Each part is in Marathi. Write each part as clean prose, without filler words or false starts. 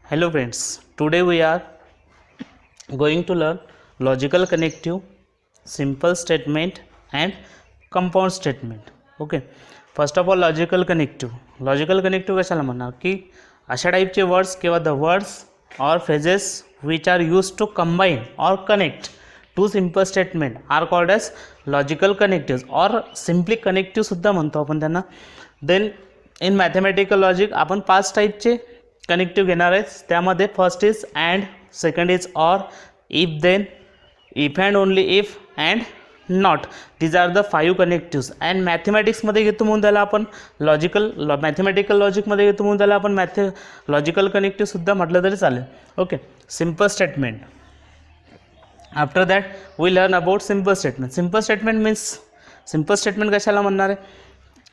Hello friends, today we are going to learn logical connective, simple statement and compound statement. Okay, first of all logical connective. Logical connective कशाला म्हणणार की अशा टाईपचे वर्ड्स किंवा द वर्ड्स और phrases which are used to combine or connect two simple statement are called as logical connectives or simply connective सुद्धा म्हणतो आपण त्यांना. देन इन मॅथमॅटिकल लॉजिक आपण 5 टाईपचे कनेक्टिव्ह घेणार आहेत. त्यामध्ये first is and, second is or, if then, if and only if and not. These are the 5 connectives. And मॅथमॅटिक्समध्ये घेतो म्हणून त्याला आपण मॅथमॅटिकल लॉजिकमध्ये घेतो म्हणून त्याला आपण लॉजिकल कनेक्टिव्ह सुद्धा म्हटलं तरी चालेल. Okay, simple statement. After that we learn about simple statement. Simple statement means simple statement कशाला म्हणणार आहे?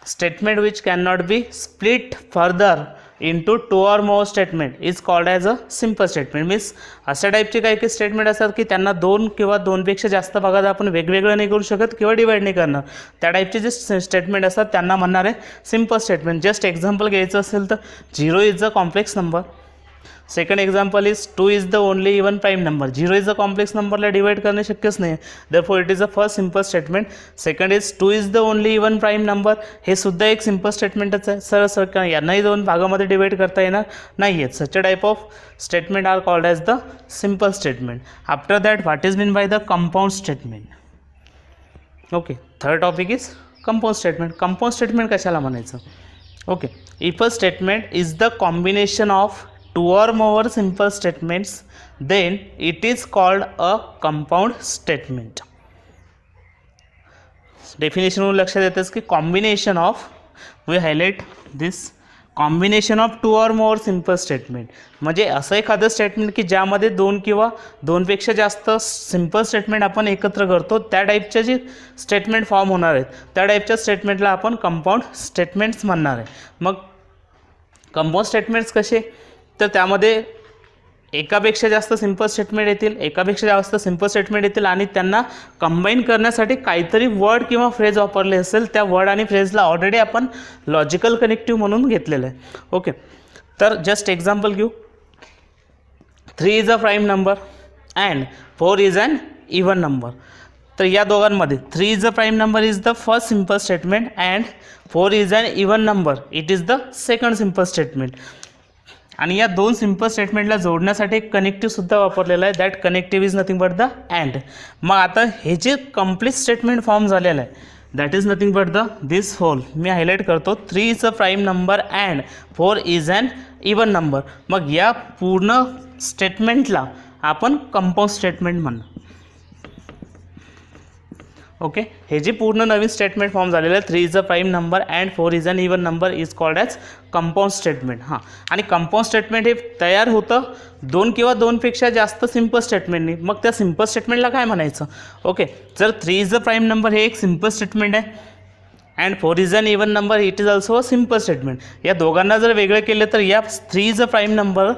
Statement which can not be split further into 2 or more statement is called as a simple statement. Means अशा टाईपचे काही काही स्टेटमेंट असतात की त्यांना 2 किंवा 2पेक्षा जास्त भागात आपण वेगवेगळं नाही करू शकत किंवा डिवाइड नाही करणार. त्या टाईपचे जे स्टेटमेंट असतात त्यांना म्हणणार आहे सिम्पल स्टेटमेंट. जस्ट एक्झाम्पल घ्यायचं असेल तर 0 is a complex number. Second example is 2 is the only even prime number. 0 is a complex नंबरला डिवाइड करणे शक्यच नाही. Therefore it is a first simple statement. Second is 2 is the only even prime number. हे सुद्धा एक सिम्पल स्टेटमेंटच आहे. सरळ सरळ यांनाही 2 भागामध्ये डिवाइड करता येणार नाही आहेत. Such a type of statement are called as the simple statement. After that what is mean by the compound statement. Okay, third topic is compound statement. Compound statement कशाला म्हणायचं? Okay, if a statement is the combination of 2 or more simple statements, then it is called a compound statement. Definition लक्षात येतेच की combination of, we highlight this, combination of 2 or more simple statement. म्हणजे असं एखादं स्टेटमेंट की ज्यामध्ये 2 किंवा 2पेक्षा जास्त सिम्पल स्टेटमेंट आपण एकत्र करतो, त्या टाईपचे जे स्टेटमेंट फॉर्म होणार आहेत त्या टाईपच्या स्टेटमेंटला आपण कंपाऊंड स्टेटमेंट्स म्हणणार आहे. मग कंपाऊंड स्टेटमेंट्स कसे? तर त्यामध्ये एकापेक्षा जास्त सिम्पल स्टेटमेंट येतील, एकापेक्षा जास्त सिम्पल स्टेटमेंट येतील आणि त्यांना कंबाईन करण्यासाठी काहीतरी वर्ड किंवा फ्रेज वापरले असेल. त्या वर्ड आणि फ्रेजला ऑलरेडी आपण लॉजिकल कनेक्टिव्ह म्हणून घेतलेलं आहे. ओके, तर जस्ट एक्झाम्पल घेऊ. 3 is a prime number and 4 is an even number. तर या दोघांमध्ये 3 is a prime number is the first simple statement and 4 is an even number it is the second simple statement. आणि या 2 सिम्पल स्टेटमेंटला जोडण्यासाठी एक कनेक्टिव्ह सुद्धा वापरलेला आहे. That connective is nothing but the and. मग आता हे जे कंप्लीट स्टेटमेंट फॉर्म झालेलं आहे that is nothing but the this whole. मी हायलाईट करतो. 3 is a prime number and 4 is an even number. मग या पूर्ण स्टेटमेंटला आपण कंपाऊंड स्टेटमेंट म्हणू. ओके, हे जे पूर्ण नवीन स्टेटमेंट फॉर्म झालेलं आहे 3 is a prime number and 4 is an even number is called as compound statement. हां, आणि कंपाऊंड स्टेटमेंट हे तयार होतं 2 किंवा 2पेक्षा जास्त सिम्पल स्टेटमेंटनी. मग त्या सिम्पल स्टेटमेंटला काय म्हणायचं? ओके, जर 3 इज अ प्राईम नंबर हे एक सिम्पल स्टेटमेंट आहे and 4 is an even number it is also a simple statement. या दोघांना जर वेगळं केलं तर या 3 इज अ प्राईम नंबर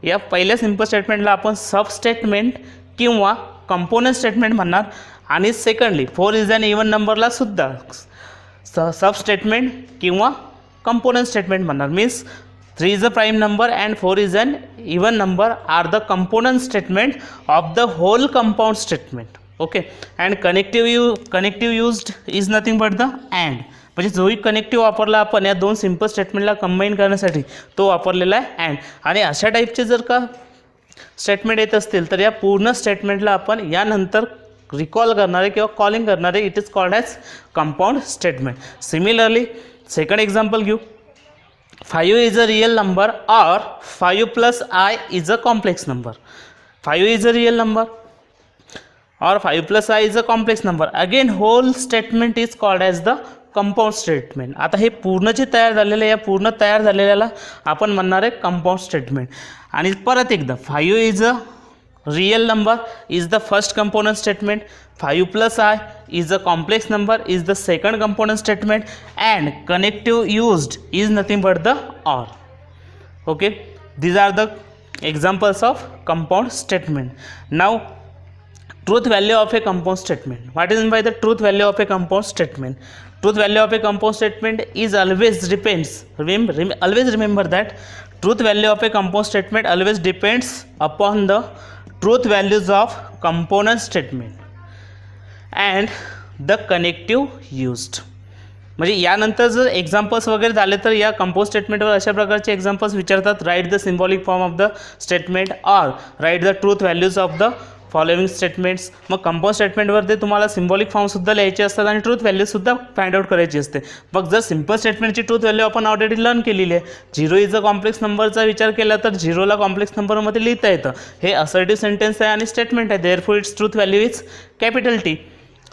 या पहिल्या सिम्पल स्टेटमेंटला आपण सब स्टेटमेंट किंवा कंपोनंट स्टेटमेंट म्हणणार. आणि सेकंडली 4 इज अन इवन नंबरला सुद्धा सब स्टेटमेंट किंवा कंपोनंट स्टेटमेंट म्हणणार. Means 3 is a prime number and 4 is an even number are the component statement of the whole compound statement. Okay, and connective used is nothing but the and. म्हणजे जोही कनेक्टिव्ह वापरला आपण या 2 सिम्पल स्टेटमेंटला कंबाईन करण्यासाठी तो वापरलेला आहे अँड. आणि अशा टाईपचे जर का स्टेटमेंट येत असतील तर या पूर्ण स्टेटमेंटला आपण यानंतर रिकॉल करणारे किंवा कॉलिंग करणारे it is called as compound statement. Similarly second example घेऊ. 5 is a real number or 5 + I is a complex number. 5 is a real number or 5 + I is a complex number. Again whole statement is called as the compound statement. आता हे पूर्ण जे तयार झालेलं आहे या पूर्ण तयार झालेल्याला आपण म्हणणार आहे कंपाऊंड स्टेटमेंट. आणि परत एकदा 5 is a real number is the first component statement, 5 + I is a complex number is the second component statement and connective used is nothing but the or. Okay, these are the examples of compound statement. Now truth value of a compound statement. What is meant by the truth value of a compound statement? Truth value of a compound statement is always depends, always remember that truth value of a compound statement always depends upon the truth values of component statement and the connective used. म्हणजे यानंतर जर एक्झाम्पल्स वगैरे झाले तर या कंपोज स्टेटमेंटवर अशा प्रकारचे एक्झाम्पल्स विचारतात. Write the symbolic form of the statement or write the truth values of the following statements. मग कंपाऊंड स्टेटमेंटवर ते तुम्हाला सिम्बॉलिक फॉर्मसुद्धा लिहायचे असतात आणि ट्रूथ व्हॅल्यूसुद्धा फाइंड आउट करायची असते. मग जर सिम्पल स्टेटमेंटची ट्रूथ व्हॅल्यू आपण ऑलरेडी लर्न केलेली आहे. 0 इज अ कॉम्प्लेक्स नंबरचा विचार केला तर 0ला कॉम्प्लेक्स नंबरमध्ये लिहिता येतं. हे असर्टिव्ह सेंटेन्स आहे आणि स्टेटमेंट आहे. Therefore its truth value is capital T.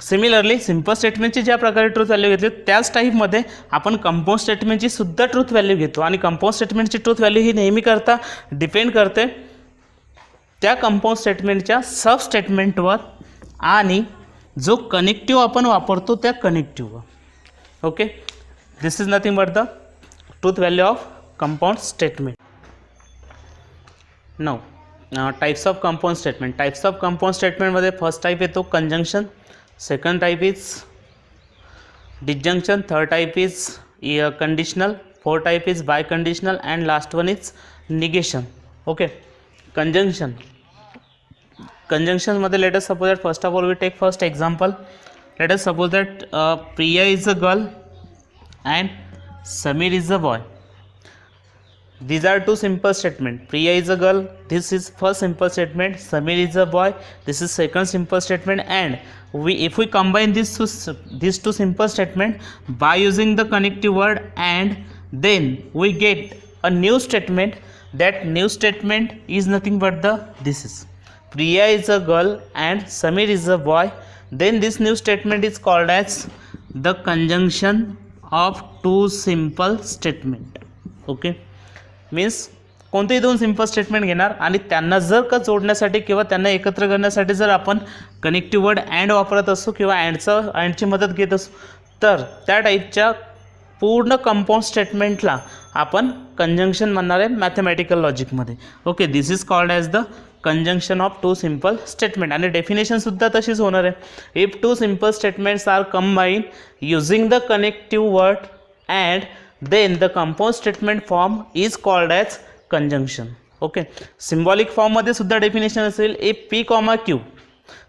Similarly simple स्टेटमेंटची ज्या प्रकारे ट्रूथ व्हॅल्यू घेतली त्याच टाईपमध्ये आपण कंपाऊंड स्टेटमेंटची सुद्धा ट्रूथ व्हॅल्यू घेतो आणि कंपाऊंड स्टेटमेंटची ट्रूथ व्हॅल्यू ही नेहमी करता डिपेंड करते त्या कंपाऊंड स्टेटमेंटच्या सब स्टेटमेंटवर आणि जो कनेक्टिव्ह आपण वापरतो त्या कनेक्टिव्हवर. Okay, this is nothing but the truth value of compound statement. Now types of compound statement. Types of compound स्टेटमेंटमध्ये फर्स्ट टाईप येतो conjunction, second type is disjunction, third type is conditional, fourth type is biconditional and last one is negation. Okay, conjunction मध्ये let us suppose that first of all we take first example. Let us suppose that Priya is a girl and Samir is a boy. These are two simple statements. Priya is a girl, this is first simple statement. Samir is a boy, this is second simple statement. And if we combine these two simple statements by using the connective word, and then we get a new statement. That new statement is nothing but this is Priya is a girl and Samir is a boy. Then this new statement is called as the conjunction of two simple statement. Okay, means कोणतेही दोन सिम्पल स्टेटमेंट घेणार आणि त्यांना जर का जोडण्यासाठी किंवा त्यांना एकत्र करण्यासाठी जर आपण कनेक्टिव्ह वर्ड अँड वापरत असू किंवा अँडची मदत घेत असू तर त्या टाईपच्या पूर्ण कंपाऊंड स्टेटमेंटला आपण कंजंक्शन म्हणणार आहे मॅथमॅटिकल लॉजिकमध्ये. Okay, this is called as the conjunction of two simple statement. आणि डेफिनेशनसुद्धा तशीच होणार आहे. If two simple statements are combine using the connective word and then the compound statement form is called as conjunction. Okay, symbolic form मध्ये सुद्धा डेफिनेशन असेल if p, q.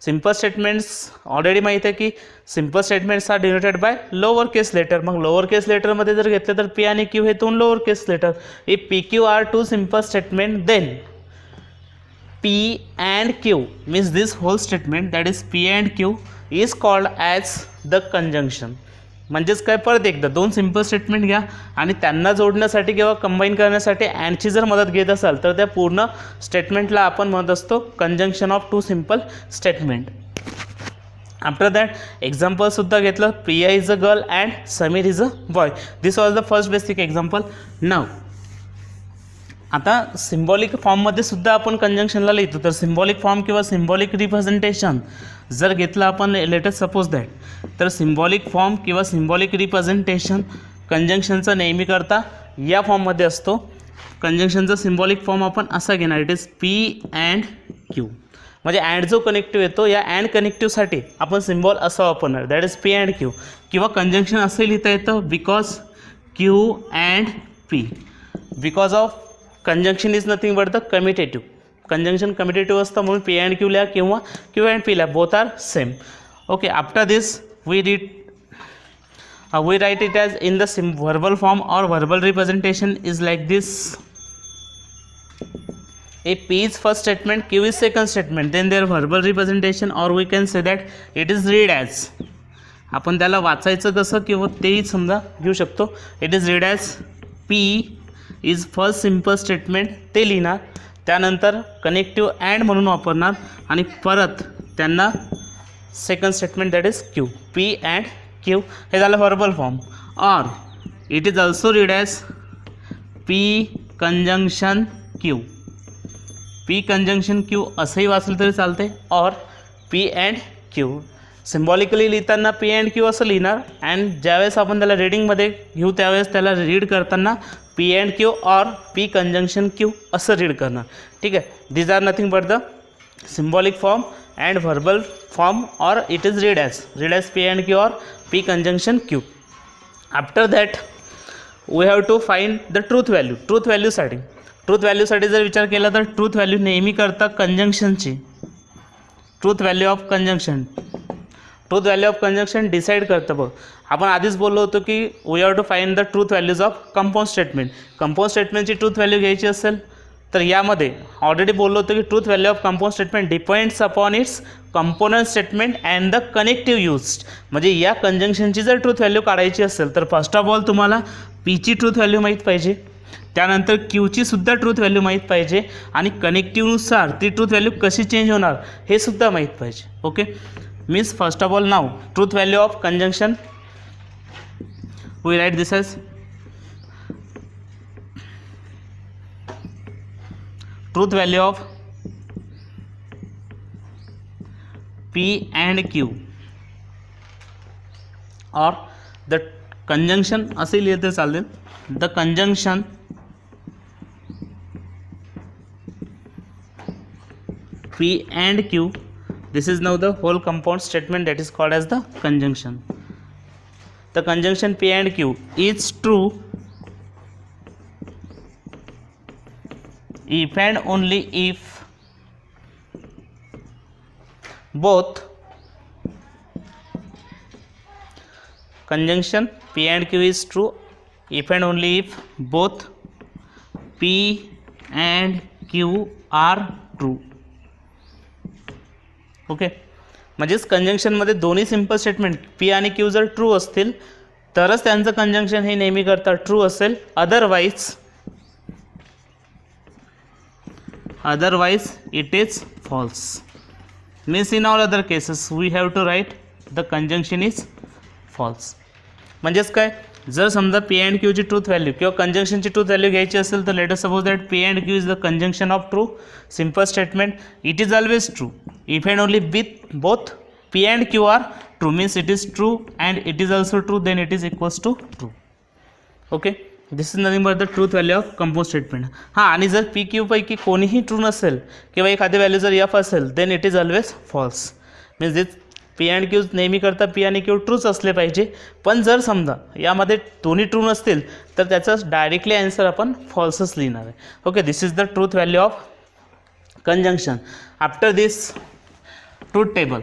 Simple statements already माहीत आहे की simple statements are denoted by lower case letter. मग लोअर केस लेटरमध्ये जर घेतलं तर p आणि q हे दोन lower case letter. If p q are two simple statement then p and q means this whole statement, that is p and q is called as the conjunction. म्हणजेच काय, परत एकदा दोन सिम्पल स्टेटमेंट घ्या आणि त्यांना जोडण्यासाठी किंवा कंबाईन करण्यासाठी अँडची जर मदत घेत असाल तर त्या पूर्ण स्टेटमेंटला आपण म्हणत असतो conjunction of two simple statement. After that एक्झाम्पलसुद्धा घेतलं, Priya is a girl and Sameer is a boy. This was the first basic example. Now आता सिम्बॉलिक फॉर्ममध्ये सुद्धा आपण कंजंक्शनला लिहितो. तर सिम्बॉलिक फॉर्म किंवा सिम्बॉलिक रिप्रेझेंटेशन जर घेतलं आपण, लेट अस सपोज दॅट, तर सिम्बॉलिक फॉर्म किंवा सिम्बॉलिक रिप्रेझेंटेशन कंजंक्शनचा नेहमी करता या फॉर्ममध्ये असतो. कंजंक्शनचा सिम्बॉलिक फॉर्म आपण असा घेणार, it is P and Q. म्हणजे अँड जो कनेक्टिव्ह येतो या अँड कनेक्टिव्हसाठी आपण सिम्बॉल असा वापरणार, that is P and Q. किंवा कंजंक्शन असं लिहिता येतं because Q and P. Because of conjunction is nothing but the commutative. Conjunction commutative असतं म्हणून पी अँड क्यू लिहा किंवा क्यू अँड पी लिहा, both are same. Okay, after this we write it as in the verbal form or verbal representation is like this. If P is first statement, Q is second statement, then their verbal representation, or we can say that it is read as. आपण त्याला वाचायचं कसं किंवा तेही समजा घेऊ शकतो. It is read as P is first simple statement ते लिहिणार, त्यानंतर कनेक्टिव्ह अँड म्हणून वापरणार आणि परत त्यांना second statement that is Q. P and Q हे झालं verbal form. Or it is also read as P conjunction Q. P conjunction Q असंही वाचलं तरी चालते, or P and Q. Symbolically लिहिताना पी अँड क्यू असं लिहिणार अँड ज्यावेळेस आपण त्याला रीडिंगमध्ये घेऊ त्यावेळेस त्याला रीड करताना P and Q or P conjunction Q असं रीड करणार. ठीक आहे, these are nothing but the symbolic form and verbal form, or it is read as P and Q or P conjunction Q. After that we have to find the truth value. Truth value साठी ट्रूथ व्हॅल्यूसाठी जर विचार केला तर ट्रूथ व्हॅल्यू नेहमी करता कंजंक्शनची, truth value of conjunction, truth value of conjunction decide करतं. बघ आपण आधीच बोललो होतो की we have to find the truth values of compound statement. Compound स्टेटमेंटची ट्रूथ व्हॅल्यू घ्यायची असेल तर यामध्ये ऑलरेडी बोललो होतो की truth value of compound statement depends upon its component statement and the connective used. म्हणजे या कंजंक्शनची जर ट्रूथ व्हॅल्यू काढायची असेल तर फर्स्ट ऑफ ऑल तुम्हाला पीची ट्रूथ व्हॅल्यू माहीत पाहिजे, त्यानंतर क्यूची सुद्धा ट्रूथ व्हॅल्यू माहीत पाहिजे आणि कनेक्टिव्हनुसार ती ट्रूथ व्हॅल्यू कशी चेंज होणार हे सुद्धा माहीत पाहिजे. Okay, means first of all नाव truth value of conjunction we write this as truth value of P and Q or the conjunction असे लिहिले तर चालेल. The conjunction P and Q, this is now the whole compound statement that is called as the conjunction. The conjunction P and Q is true if and only if both conjunction P and Q is true if and only if both P and Q are true. Okay, म्हणजेच कंजंक्शनमध्ये दोन्ही सिम्पल स्टेटमेंट P आणि Q जर ट्रू असतील तरच त्यांचं कंजंक्शन हे नेहमी करता ट्रू असेल, otherwise it is false. Means in all other cases we have to write the conjunction is false. म्हणजेच काय, जर समजा P and Q ची ट्रूथ व्हॅल्यू किंवा कंजंक्शनची ट्रूथ व्हॅल्यू घ्यायची असेल तर let us suppose that P and Q is the conjunction of true simple statement. It is always true if and only with both P and Q are true, means it is true and it is also true, then it is equals to true. Okay, this is nothing but the truth value of compound statement. हां, आणि जर P Q पैकी कोणीही ट्रू नसेल किंवा एखादी व्हॅल्यू जर F असेल then it is always false. Means this P and Q नेहमी करता P आणि Q ट्रूच असले पाहिजे. पण जर समजा यामध्ये दोन्ही ट्रू नसतील तर त्याचं डायरेक्टली आन्सर आपण फॉल्सच लिहिणार आहे. Okay, this is the truth value of conjunction. After this truth table,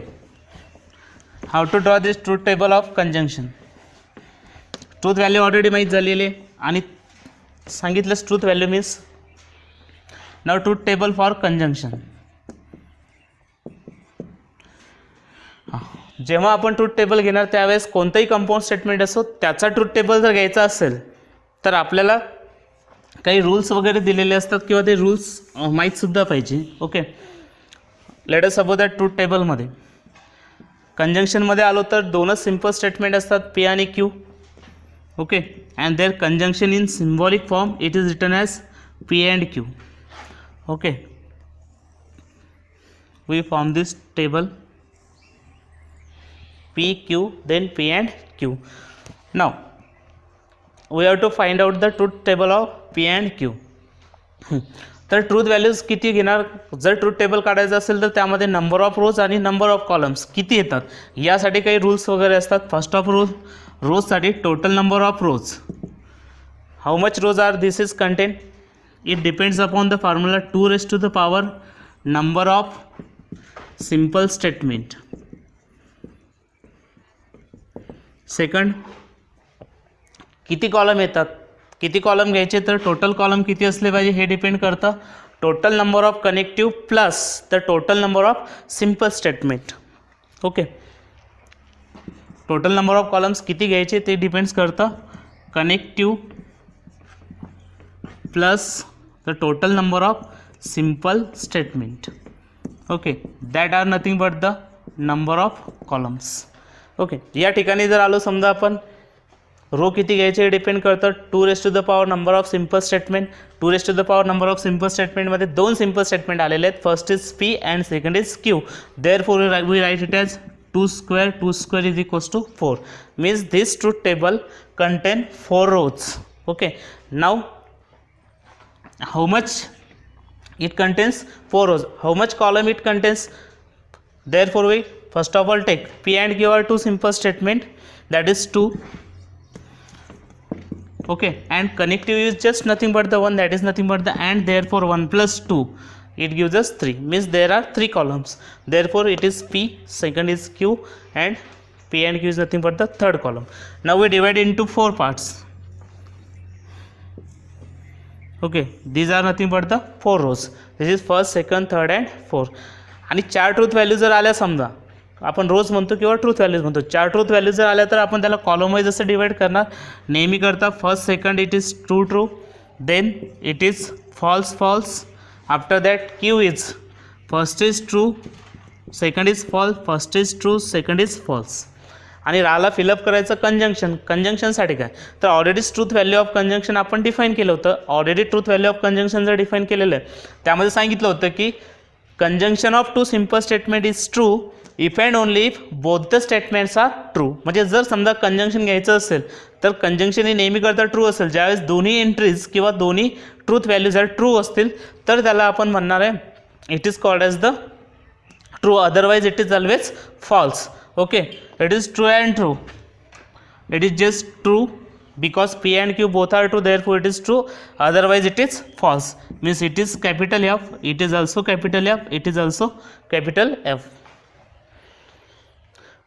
how to draw this truth table of conjunction. Truth value already माहीत झालेली आहे आणि सांगितलंच ट्रूथ व्हॅल्यू मीन्स नाव ट्रूथ टेबल फॉर कंजंक्शन. जेव्हा आपण ट्रूथ टेबल घेणार त्यावेळेस कोणतंही कंपाऊंड स्टेटमेंट असो त्याचा ट्रूथ टेबल जर घ्यायचा असेल तर आपल्याला काही रूल्स वगैरे दिलेले असतात किंवा ते रूल्स माहीतसुद्धा पाहिजे. Okay, let us suppose that truth टेबलमध्ये कंजंक्शनमध्ये आलो तर दोनच सिम्पल स्टेटमेंट असतात P आणि Q. Okay, and there conjunction in symbolic form it is written as P and Q. Okay, we form this table P, Q, then P and Q. Now, we have to find out the truth table of P and Q. तर ट्रूथ व्हॅल्यूज किती घेणार, जर ट्रूथ टेबल काढायचं असेल तर त्यामध्ये नंबर ऑफ रोज आणि नंबर ऑफ कॉलम्स किती येतात यासाठी काही रूल्स वगैरे असतात. फर्स्ट ऑफ रोजसाठी total number of rows, how much rows are this is content, it depends upon the formula 2⁻⁴ number of simple statement. Second, किती कॉलम येतात, किती कॉलम घ्यायचे तर टोटल कॉलम किती असले पाहिजे हे डिपेंड करतं. Total number of connective plus the total number of simple statement. Okay, total number of columns किती घ्यायचे ते डिपेंड्स करतं connective plus the total number of simple statement. Okay, that are nothing but the number of columns. Okay, या ठिकाणी जर आलो समजा आपण रो किती घ्यायचे हे डिपेंड करतं 2⁻⁴ number of simple statement. 2⁻⁴ number of simple स्टेटमेंटमध्ये दोन सिम्पल स्टेटमेंट आलेले आहेत. First is P and second is Q. Therefore we write it as 2² is equals to 4. Means this truth table contain 4 rows. Okay, now how much it contains 4 rows, how much column it contains. Therefore we first of all take P and Q are two simple statement, that is 2 okay, and connective is just nothing but the one, that is nothing but the and, therefore 1 plus 2 it gives us 3, means there are 3 columns, therefore it is P, second is Q, and P and Q is nothing but the third column. Now we divide into 4 parts. Okay, these are nothing but the 4 rows. This is first, second, third and 4. आणि 4 ट्रूथ व्हॅल्यू जर आल्या, समजा आपण रोज म्हणतो किंवा ट्रूथ व्हॅल्यूज म्हणतो, 4 ट्रूथ व्हॅल्यू जर आल्या तर आपण त्याला कॉलम वाईज असं डिवाइड करणार. नेहमी करता first second it is true true, then it is false false, after that Q is first is true, second is false, first is true, second is false. आणि राला फिलअप करायचं कंजंक्शन. कंजंक्शनसाठी काय, तर ऑलरेडीच ट्रूथ व्हॅल्यू ऑफ कंजंक्शन आपण डिफाईन केलं होतं. Already truth value of conjunction जर डिफाईन केलेलं आहे, त्यामध्ये सांगितलं होतं की conjunction of two simple statement is true if and only if both the statements are true. म्हणजे जर समजा कंजंक्शन घ्यायचं असेल तर कंजंक्शन हे नेहमी करता ट्रू असेल. ज्यावेळेस दोन्ही एंट्रीज किंवा दोन्ही ट्रूथ व्हॅल्यू जर ट्रू असतील तर त्याला आपण म्हणणार आहे it is called as the true, otherwise it is always false. Okay, it is true and true, it is just true because P and Q both are true, therefore it is true, otherwise it is false, means it is capital F, it is also capital F, it is also capital F.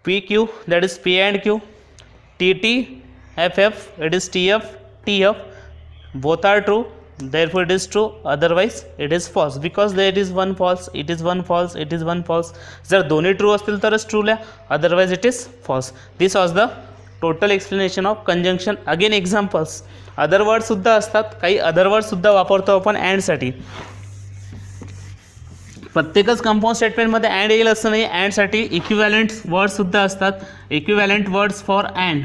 PQ, that is P and Q, TT, FF, it is TF, TF, both are true, therefore it is true, otherwise it is false, because there is one false, it is one false, it is one false. जर दोन्ही ट्रू असतील तरच ट्रू लिहा, otherwise it is false. This was the total explanation of conjunction. Again examples, other words सुद्धा असतात, काही other words सुद्धा वापरतो आपण अँडसाठी. प्रत्येकच कंपाऊंड स्टेटमेंटमध्ये अँड येईल असं नाही. अँडसाठी इक्विव्हॅलंट वर्ड्स सुद्धा असतात, equivalent words for and,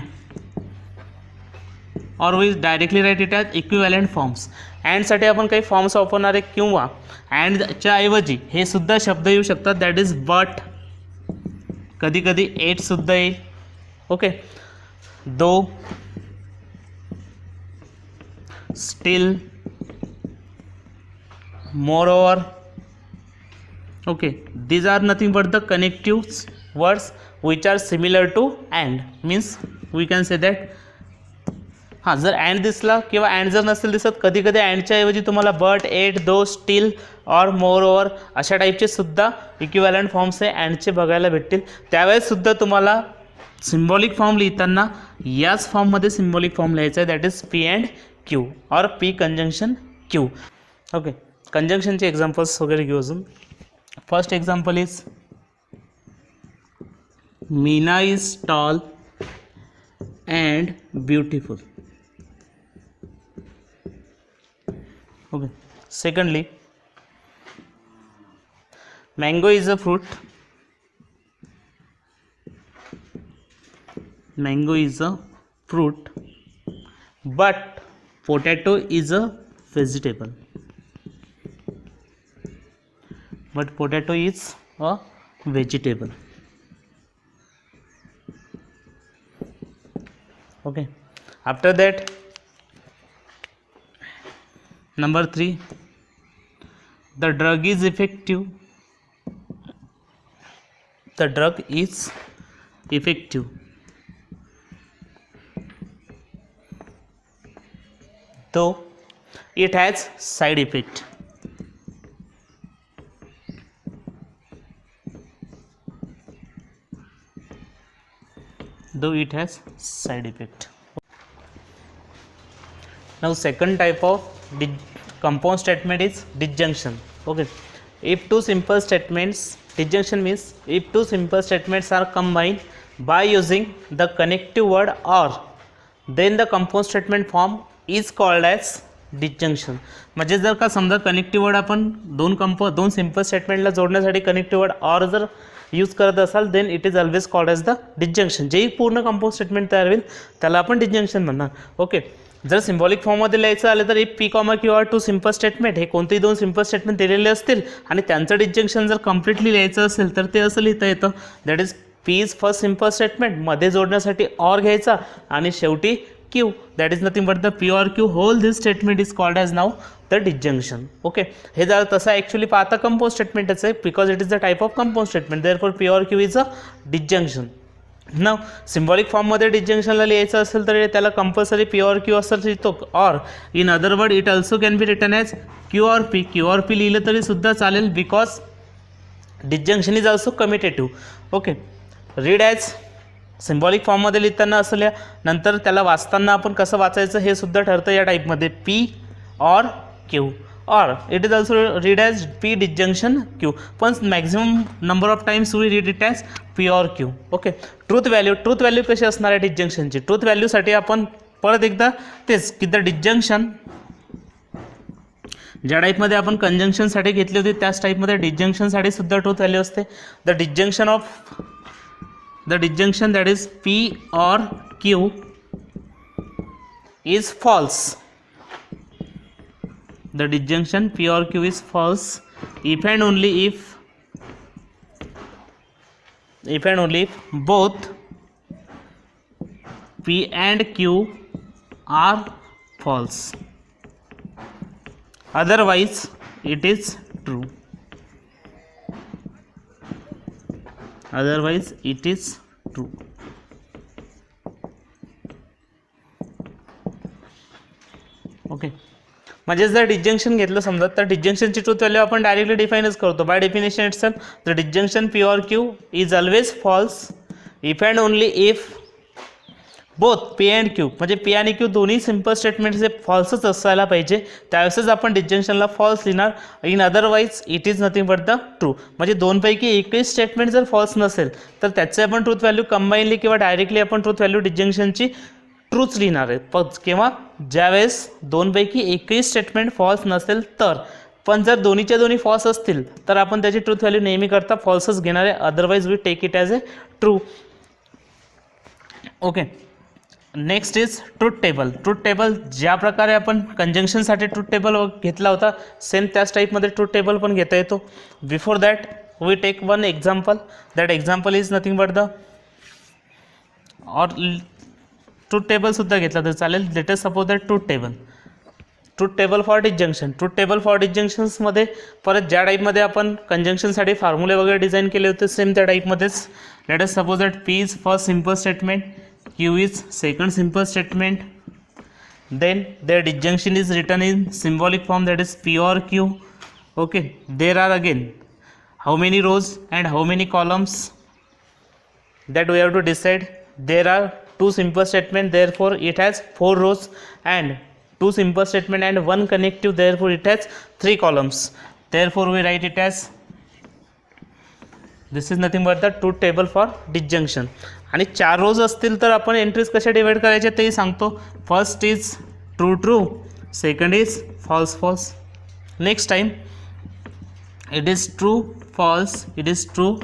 or we directly write it as equivalent forms. अँडसाठी आपण काही फॉर्म्स वापरणार आहे, किंवा अँडच्या ऐवजी हे सुद्धा शब्द येऊ शकतात, दॅट इज बट, कधी कधी एट सुद्धा येईल. Okay, though, still, moreover. Okay, these are nothing but the connective words which are similar to and, means we can say that. हां, जर अँड दिसला किंवा अँड जर नसेल दिसत, कधी कधी अँडच्या ऐवजी तुम्हाला बट, एट, दो, स्टिल और मोर ओवर अशा टाईपचे सुद्धा इक्विव्हॅलंट फॉर्म्स आहे अँडचे बघायला भेटतील. त्यावेळेस सुद्धा तुम्हाला सिम्बॉलिक फॉर्म लिहिताना याच फॉर्ममध्ये सिम्बॉलिक फॉर्म लिहायचा आहे, that is P and Q or P conjunction Q. Okay, कंजंक्शनचे एक्झाम्पल्स वगैरे घेऊ अजून. First example is Meena is tall and beautiful. Okay. Secondly, mango is a fruit. Mango is a fruit, but potato is a vegetable. But potato is a vegetable. Okay. After that, number 3, the drug is effective. The drug is effective, though it has side effect. Though it has side effect. Now second type of compound statement is disjunction. Okay, if two simple statements, disjunction means if two simple statements are combined by using the connective word or, then the compound statement form is called as disjunction. म्हणजे जर का समजा कनेक्टिव्ह वर्ड आपण दोन सिम्पल स्टेटमेंटला जोडण्यासाठी कनेक्टिव्ह वर्ड और जर यूज करत असाल, then it is always called as the disjunction. जे पूर्ण कंपाऊंड स्टेटमेंट तयार होईल त्याला आपण डिस्जंक्शन म्हणणार. ओके, जर सिम्बॉलिक फॉर्ममध्ये लिहायचं आलं तर if P comma Q are two simple statement, हे कोणतेही दोन सिम्पल स्टेटमेंट दिलेले असतील आणि त्यांचं डिस्जंक्शन जर कम्प्लिटली लिहायचं असेल तर ते असं लिहिता येतं, that is P is first simple statement, मध्ये जोडण्यासाठी ऑर घ्यायचा आणि शेवटी Q, that is nothing but the P or Q, whole this statement is called as now the disjunction. Okay, हे जर तसं ॲक्च्युली पाहता कंपाऊंड स्टेटमेंटच आहे, because it is the type of compound statement, therefore P or Q is a disjunction. ना सिम्बॉलिक फॉर्ममध्ये डिस्जंक्शनला लिहायचं असेल तर त्याला कंपल्सरी पी ऑर क्यू असं लिहितो, or in other word it also can be written as Q or P. Q or P लिहिलं तरी सुद्धा चालेल, because disjunction is also commutative. Okay, read as symbolic फॉर्ममध्ये लिहिताना असं लिहा, नंतर त्याला वाचताना आपण कसं वाचायचं हे सुद्धा ठरतं या टाईपमध्ये, P or Q, or it is also read as P disjunction Q, पण maximum number of times we read it as P or Q. Okay, truth value कशी असणार आहे डिस्जंक्शनची? ट्रूथ व्हॅल्यूसाठी आपण परत एकदा तेच की द डिस्जंक्शन ज्या टाईपमध्ये आपण कंजंक्शनसाठी घेतली होती त्याच टाईपमध्ये डिस्जंक्शनसाठी सुद्धा ट्रूथ व्हॅल्यू असते. The disjunction that is P or Q is false. The disjunction P or Q is false if and only if both P and Q are false. Otherwise, it is true. Otherwise, it is true. Okay. म्हणजे जर डिस्जंक्शन घेतलं समजा तर डिस्जंक्शनची ट्रूथ व्हॅल्यू आपण डायरेक्टली डिफाईनच करतो by definition itself. The disjunction P or Q is always false if and only if both P and Q, म्हणजे पी आणि क्यू दोन्ही सिम्पल स्टेटमेंट्स हे फॉल्सच असायला पाहिजे, त्यावेळेसच आपण डिस्जंक्शनला फॉल्स लिहिणार. In otherwise it is nothing but the true. म्हणजे दोनपैकी एकही स्टेटमेंट जर फॉल्स नसेल तर त्याचे आपण ट्रूथ व्हॅल्यू कंबाईनली किंवा डायरेक्टली आपण ट्रूथ व्हॅल्यू डिस्जंक्शनची ट्रूथ लिहिणार आहे. किंवा ज्यावेळेस दोनपैकी एकही स्टेटमेंट फॉल्स नसेल तर. पण जर दोन्हीच्या दोन्ही फॉल्स असतील तर आपण त्याची ट्रूथ व्हॅल्यू नेहमी करता फॉल्सच घेणार आहे, otherwise we take it as a true. Okay, next is truth table. Truth table ज्या प्रकारे आपण कंजंक्शनसाठी ट्रूथ टेबल घेतला होता सेम त्याच टाईपमध्ये ट्रूथ टेबल पण घेता येतो. Before that we take one example. That example is nothing but the or truth table सुद्धा घेतला तर चालेल. Let us suppose that truth table for disjunction. Truth table for डिस्जंक्शन्समध्ये परत ज्या टाईपमध्ये आपण कंजंक्शनसाठी फॉर्म्युले वगैरे डिझाईन केले होते सेम त्या टाईपमध्येच. Let us suppose that P is first simple statement, Q is second simple statement, then their disjunction is written in symbolic form that is P or Q. Okay, there are again how many rows and how many columns that we have to decide. There are two simple statement, therefore it has 4 rows, and two simple statement and one connective, therefore it has 3 columns. Therefore we write it as this is nothing but the truth table for disjunction. आणि 4 रोज असतील तर आपण एंट्रीज कशा डिवाइड करायच्या तेही सांगतो. First is true true, second is false false, next time it is true false, it is true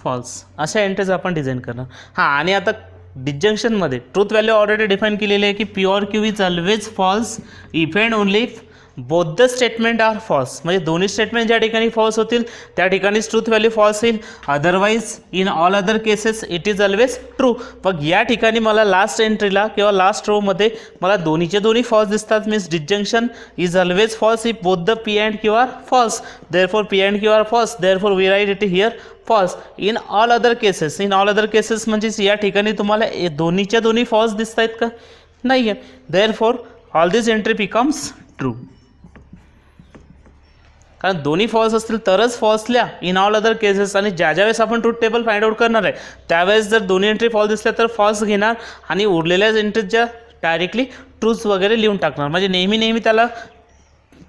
false, अशा एंट्रीज आपण डिझाईन करणार. हां, आणि आता डिस्जंक्शनमध्ये ट्रूथ व्हॅल्यू ऑलरेडी डिफाईन केलेली आहे की P or Q is always false if and only if both the statement are false. म्हणजे दोन्ही स्टेटमेंट ज्या ठिकाणी फॉल्स होतील त्या ठिकाणीच ट्रूथ व्हॅल्यू फॉल्स येईल. Otherwise in all other cases it is always true. मग या ठिकाणी मला लास्ट एंट्रीला किंवा लास्ट रोमध्ये मला दोन्हीचे दोन्ही फॉल्स दिसतात. Means disjunction is always false if both the P and Q are false. Therefore P and Q are false, therefore we write it here false. In all other cases म्हणजेच या ठिकाणी तुम्हाला दोन्हीच्या दोन्ही फॉल्स दिसत आहेत का? नाही आहे. देअरफॉर ऑल दिस एंट्री बिकम्स ट्रू. कारण दोन्ही फॉल्स असतील तरच फॉल्स लिहा इन ऑल अदर केसेस. आणि ज्या ज्यावेळेस आपण ट्रूथ टेबल फाइंड आउट करणार आहे त्यावेळेस जर दोन्ही एंट्री फॉल्स दिसल्या तर फॉल्स घेणार आणि उरलेल्या एंट्रीज ज्या डायरेक्टली ट्रूथ्स वगैरे लिहून टाकणार. म्हणजे नेहमी त्याला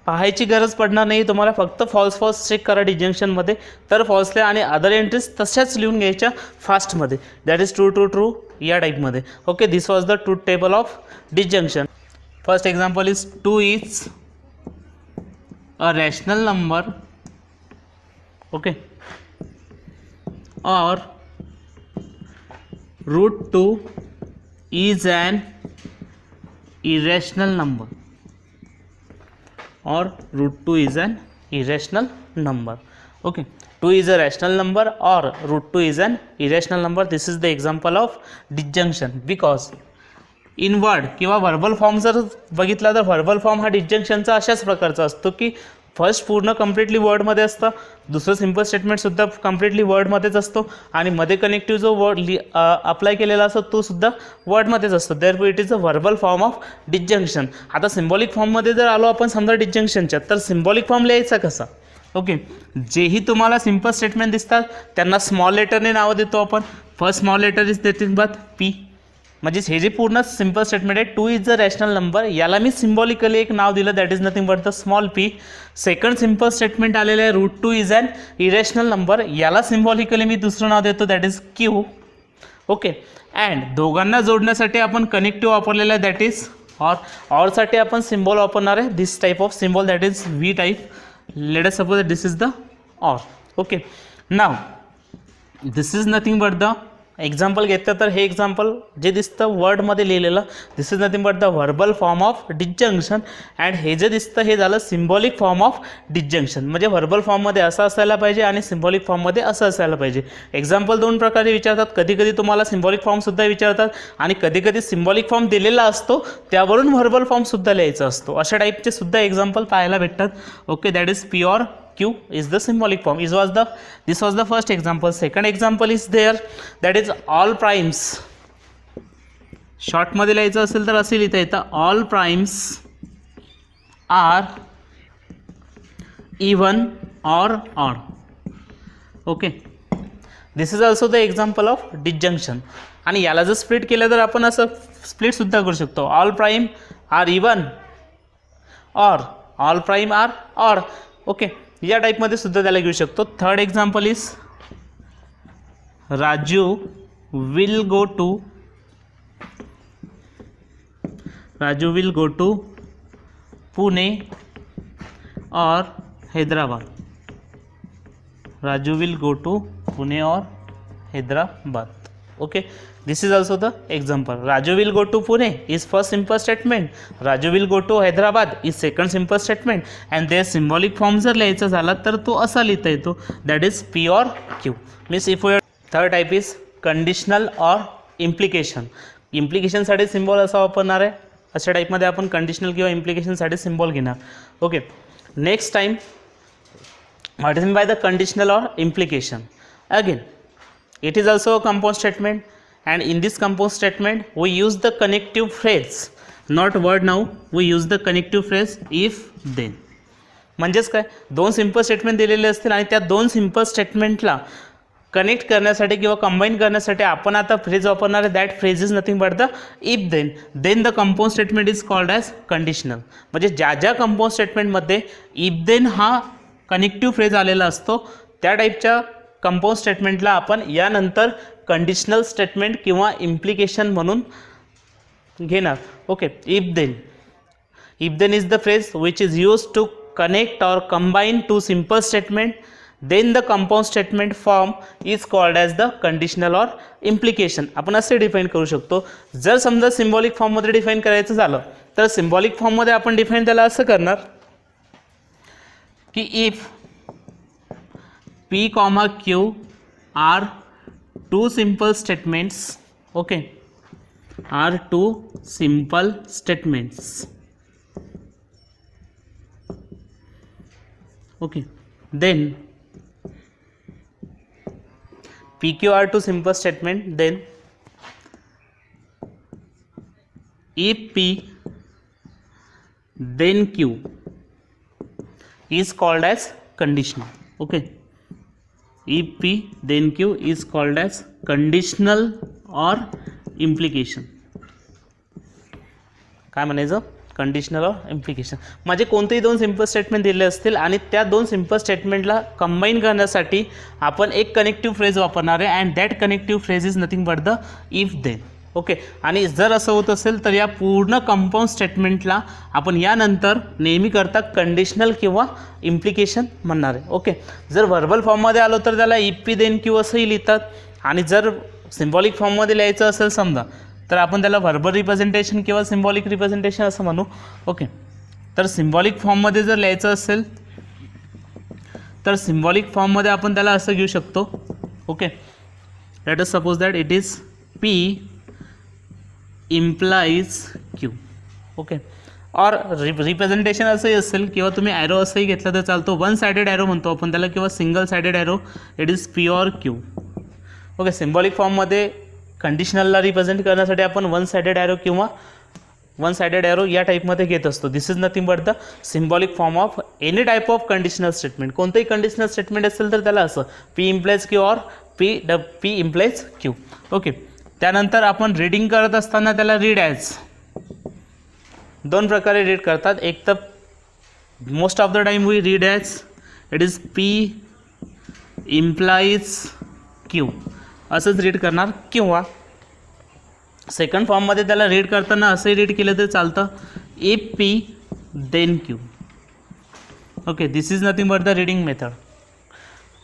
पाहायची गरज पडणार नाही तुम्हाला. फक्त फॉल्स चेक करा डिस्जंक्शनमध्ये तर फॉल्स लिहा आणि अदर एंट्रीज तशाच लिहून घ्यायच्या फास्टमध्ये. That is true true true या टाईपमध्ये. Okay, this was the truth table of disjunction. First example is 2 is a rational number, okay, or root 2 is an irrational number, or root 2 is an irrational number. Okay, 2 is a rational number or root 2 is an irrational number. This is the example of disjunction because in word किंवा व्हर्बल फॉर्म जर बघितला तर व्हर्बल फॉर्म हा डिस्जंक्शनचा अशाच प्रकारचा असतो की फर्स्ट पूर्ण कम्प्लिटली वर्डमध्ये असतं, दुसरं सिम्पल स्टेटमेंटसुद्धा कम्प्लिटली वर्डमध्येच असतो आणि मध्ये कनेक्टिव्ह जो वर्ड अप्लाय केलेला असतो तो सुद्धा वर्डमध्येच असतो. Therefore it is a verbal form of disjunction. आता सिम्बॉलिक फॉर्ममध्ये जर आलो आपण समजा डिस्जंक्शनच्या, तर सिम्बॉलिक फॉर्म लिहायचा कसा? ओके, जेही तुम्हाला सिम्पल स्टेटमेंट दिसतात त्यांना स्मॉल लेटरने नावं देतो आपण. First small letter is nothing but P. म्हणजे हे जे पूर्ण सिम्पल स्टेटमेंट आहे, 2 इज द रॅशनल नंबर, याला मी सिम्बॉलिकली एक नाव दिलं, that is nothing but the small P. Second simple statement आलेलं आहे, √2 इज ॲन इरेशनल नंबर, याला सिम्बॉलिकली मी दुसरं नाव देतो, that is Q. Okay, and दोघांना जोडण्यासाठी आपण कनेक्टिव्ह वापरलेलं आहे, दॅट इज ऑर. ऑरसाठी आपण सिम्बॉल वापरणार आहे, this type of symbol, that is V type. Let us suppose this is the or. Okay, now this is nothing but the example घेतलं तर हे एक्झाम्पल जे दिसतं वर्डमध्ये लिहिलेलं, this is nothing but the verbal form of disjunction. And हे जे दिसतं हे झालं सिम्बॉलिक फॉर्म ऑफ डिस्जंक्शन. म्हणजे व्हर्बल फॉर्ममध्ये असं असायला पाहिजे आणि सिम्बॉलिक फॉर्ममध्ये असं असायला पाहिजे. एक्झाम्पल दोन प्रकारे विचारतात, कधी कधी तुम्हाला सिम्बॉलिक फॉर्मसुद्धा विचारतात आणि कधी कधी सिम्बॉलिक फॉर्म दिलेला असतो त्यावरून व्हर्बल फॉर्मसुद्धा लिहायचा असतो. अशा टाईपचे सुद्धा एक्झाम्पल पाहायला भेटतात. Okay, that is P or Q is the symbolic form. This was the first example. Second example is there, that is all primes. Short मध्ये लिहायचं असेल तर असे लिहिता येतं, all primes are even or odd. Okay, this is also the example of disjunction. आणि याला जर स्प्लिट केलं तर आपण असं स्प्लिट सुद्धा करू शकतो, all prime are even or all prime are odd. Okay, या टाईपमध्ये सुद्धा त्याला घेऊ शकतो. Third example is Raju will go to Pune or Hyderabad. Raju will go to Pune or Hyderabad. Okay, this is also the example. Raju will go to Pune is first simple statement, Raju will go to Hyderabad is second simple statement, and their symbolic form जर लिहायचा झाला तर तो असा लिहिता येतो, that is P or Q. Means if we third type is conditional or implication. Implication साठी सिम्बॉल असा वापरणार आहे, अशा टाईपमध्ये आपण कंडिशनल किंवा इम्प्लिकेशनसाठी सिम्बॉल घेणार. Okay, next time what is mean by the conditional और implication. Again, it is also a compound statement, and in this compound statement we use the connective phrase, not word. Now we use the connective phrase if then. म्हणजेच काय, दोन सिम्पल स्टेटमेंट दिलेले असतील आणि त्या दोन सिम्पल स्टेटमेंटला कनेक्ट करण्यासाठी किंवा कंबाईन करण्यासाठी आपण आता फ्रेज वापरणार आहे, that phrase is nothing but the if then the compound statement is called as conditional. म्हणजे ज्या ज्या कंपाऊंड स्टेटमेंटमध्ये इफ देन हा कनेक्टिव्ह फ्रेज आलेला असतो त्या टाईपच्या कंपाऊंड स्टेटमेंटला आपण यानंतर कंडिशनल स्टेटमेंट किंवा इम्प्लिकेशन म्हणून घेणार. Okay, if then is the phrase which is use to connect or combine two simple statement, then the compound statement form is called as the conditional or implication. आपण असे डिफाईन करू शकतो. जर समजा सिम्बॉलिक फॉर्ममध्ये डिफाईन करायचं झालं तर सिम्बॉलिक फॉर्ममध्ये आपण डिफाईन त्याला असं करणार की if P, Q are two simple statements. Okay, are two simple statements. Okay, then P, Q are two simple statement. Then if P then Q is called as conditional. Okay, if P then Q is called as conditional or implication. काय म्हणायचं, कंडिशनल और इम्प्लिकेशन. म्हणजे कोणतेही दोन सिम्पल स्टेटमेंट दिले असतील आणि त्या दोन सिम्पल स्टेटमेंटला कंबाईन करण्यासाठी आपण एक कनेक्टिव्ह फ्रेज वापरणार आहे, and that connective phrase is nothing but the if then. Okay, आणि जर असं होत असेल तर या पूर्ण कंपाऊंड स्टेटमेंटला आपण यानंतर नेहमी करता कंडिशनल किंवा इम्प्लिकेशन म्हणणार आहे. ओके, जर व्हर्बल फॉर्ममध्ये आलो तर त्याला इफ पी देन क्यू असंही लिहितात, आणि जर सिम्बॉलिक फॉर्ममध्ये लिहायचं असेल समजा तर आपण त्याला व्हर्बल रिप्रेझेंटेशन किंवा सिम्बॉलिक रिप्रेझेंटेशन असं म्हणू. ओके, तर सिम्बॉलिक फॉर्ममध्ये जर लिहायचं असेल तर सिम्बॉलिक फॉर्ममध्ये आपण त्याला असं घेऊ शकतो. Okay, let us suppose that it is P implies Q. Okay, और रिप्रेझेंटेशन असंही असेल किंवा तुम्ही ॲरो असंही घेतलं तर चालतो. वन सायडेड ॲरो म्हणतो आपण त्याला किंवा single sided arrow. It is P or Q. Okay, symbolic फॉर्ममध्ये कंडिशनलला रिप्रेझेंट करण्यासाठी आपण वन सायडेड ॲरो किंवा वन सायडेड ॲरो या टाईपमध्ये घेत असतो. This is nothing but the symbolic form of any type of conditional statement. कोणतंही कंडिशनल स्टेटमेंट असेल तर त्याला असं P implies Q or P implies Q. Okay, त्यानंतर आपण रीडिंग करत असताना त्याला रीड ॲज दोन प्रकारे रीड करतात. एक तर most of the time we read as it is P implies Q असंच रीड करणार, किंवा सेकंड फॉर्ममध्ये त्याला रीड करताना असंही रीड केलं तर चालतं if P then Q. Okay, this is nothing but the reading method.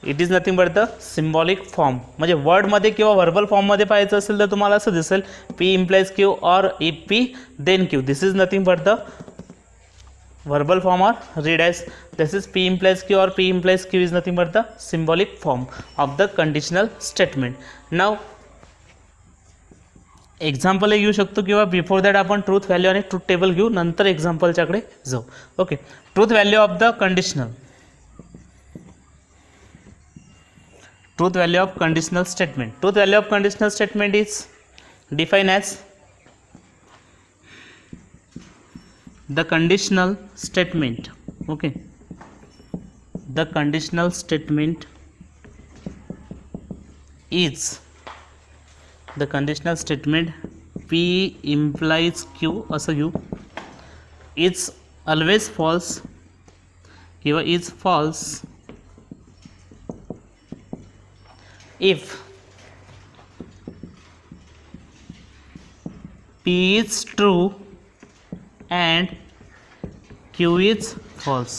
It is nothing but the symbolic form. म्हणजे वर्डमध्ये किंवा व्हर्बल फॉर्ममध्ये पाहायचं असेल तर तुम्हाला असं दिसेल P implies Q or if P then Q. This is nothing but the verbal form or read as. This is p implies q or p implies q is nothing but the symbolic form of the conditional statement. Now example घेऊ शकतो किंवा बिफोर दॅट आपण ट्रूथ व्हॅल्यू आणि ट्रूथ टेबल घेऊ, नंतर एक्झाम्पलच्याकडे जाऊ. Okay, truth value of the conditional. Truth value of conditional statement. Truth value of conditional statement is define as the conditional statement. Okay, the conditional statement is the conditional statement p implies q असं घेऊ. is always false किंवा is false if p is true and q is false.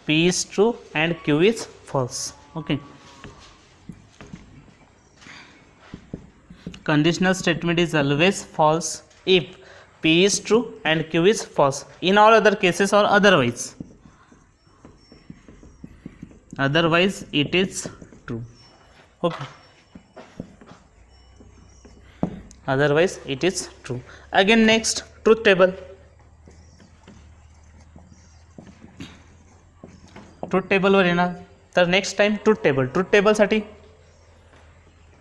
p is true and q is false. Okay, conditional statement is always false if p is true and q is false. In all other cases or otherwise it is true. Okay, otherwise it is true. Again, next truth table. Truth टेबलवर येणार तर next time truth table. Truth टेबलसाठी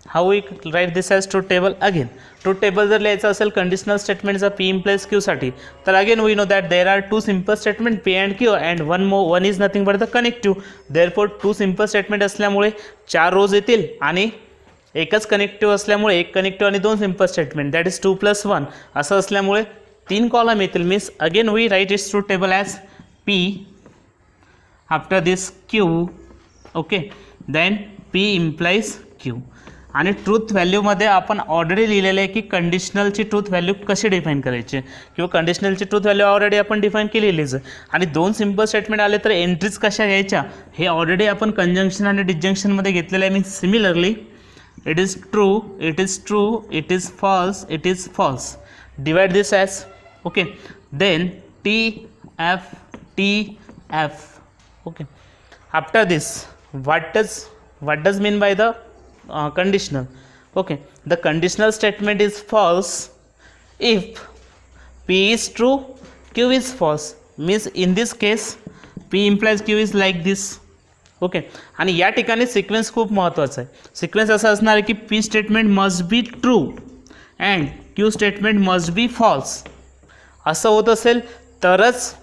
how we write this as truth table. Again truth table जर लिहायचं असेल कंडिशनल स्टेटमेंटचा पी इम्प्लाइज क्यू साठी, तर again we know that there are two simple statement P and Q and one is nothing but the connective. Therefore two simple statement असल्यामुळे 4 रोज येतील आणि एकच कनेक्टिव्ह असल्यामुळे एक कनेक्टिव्ह आणि 2 सिम्पल स्टेटमेंट दॅट इज 2 + 1 असं असल्यामुळे 3 कॉलम येतील. Means again we write its truth table as P after this Q. Okay, then P implies Q. आणि ट्रूथ व्हॅल्यूमध्ये आपण ऑलरेडी लिहिलेलं आहे की कंडिशनलची ट्रूथ व्हॅल्यू कशी डिफाईन करायची किंवा कंडिशनलची ट्रूथ व्हॅल्यू ऑलरेडी आपण डिफाईन केलेलीच आहे. आणि 2 सिम्पल स्टेटमेंट आले तर एंट्रीज कशा घ्यायच्या हे ऑलरेडी आपण कंजंक्शन आणि डिस्जंक्शनमध्ये घेतलेलं आहे. Means similarly it is true, it is true, it is false, it is false. Divide this as, okay, then T F. Okay, after this what does mean by the conditional? Okay, the conditional statement is false if P is true, Q is false. Means in this case P implies Q is like this. Okay, आणि या ठिकाणी सिक्वेन्स खूप महत्त्वाचा आहे. सिक्वेन्स असा असणार आहे की P statement must be true and Q statement must be false. असं होत असेल तरच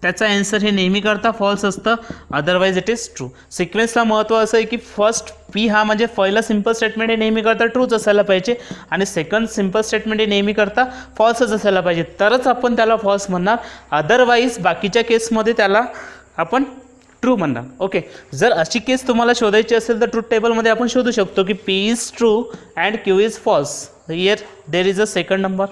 त्याचा ॲन्सर हे नेहमी करता फॉल्स असतं, अदरवाईज इट इज ट्रू. सिक्वेन्सला महत्त्व असं आहे की फर्स्ट पी हा म्हणजे पहिला सिम्पल स्टेटमेंट हे नेहमी करता ट्रूच असायला पाहिजे आणि सेकंड सिम्पल स्टेटमेंट हे नेहमी करता फॉल्सच असायला पाहिजे, तरच आपण त्याला फॉल्स म्हणणार. अदरवाईज बाकीच्या केसमध्ये त्याला आपण ट्रू म्हणणार. ओके, जर अशी केस तुम्हाला शोधायची असेल तर ट्रूथ टेबलमध्ये आपण शोधू शकतो की P is true and Q is false. Here there is a second number.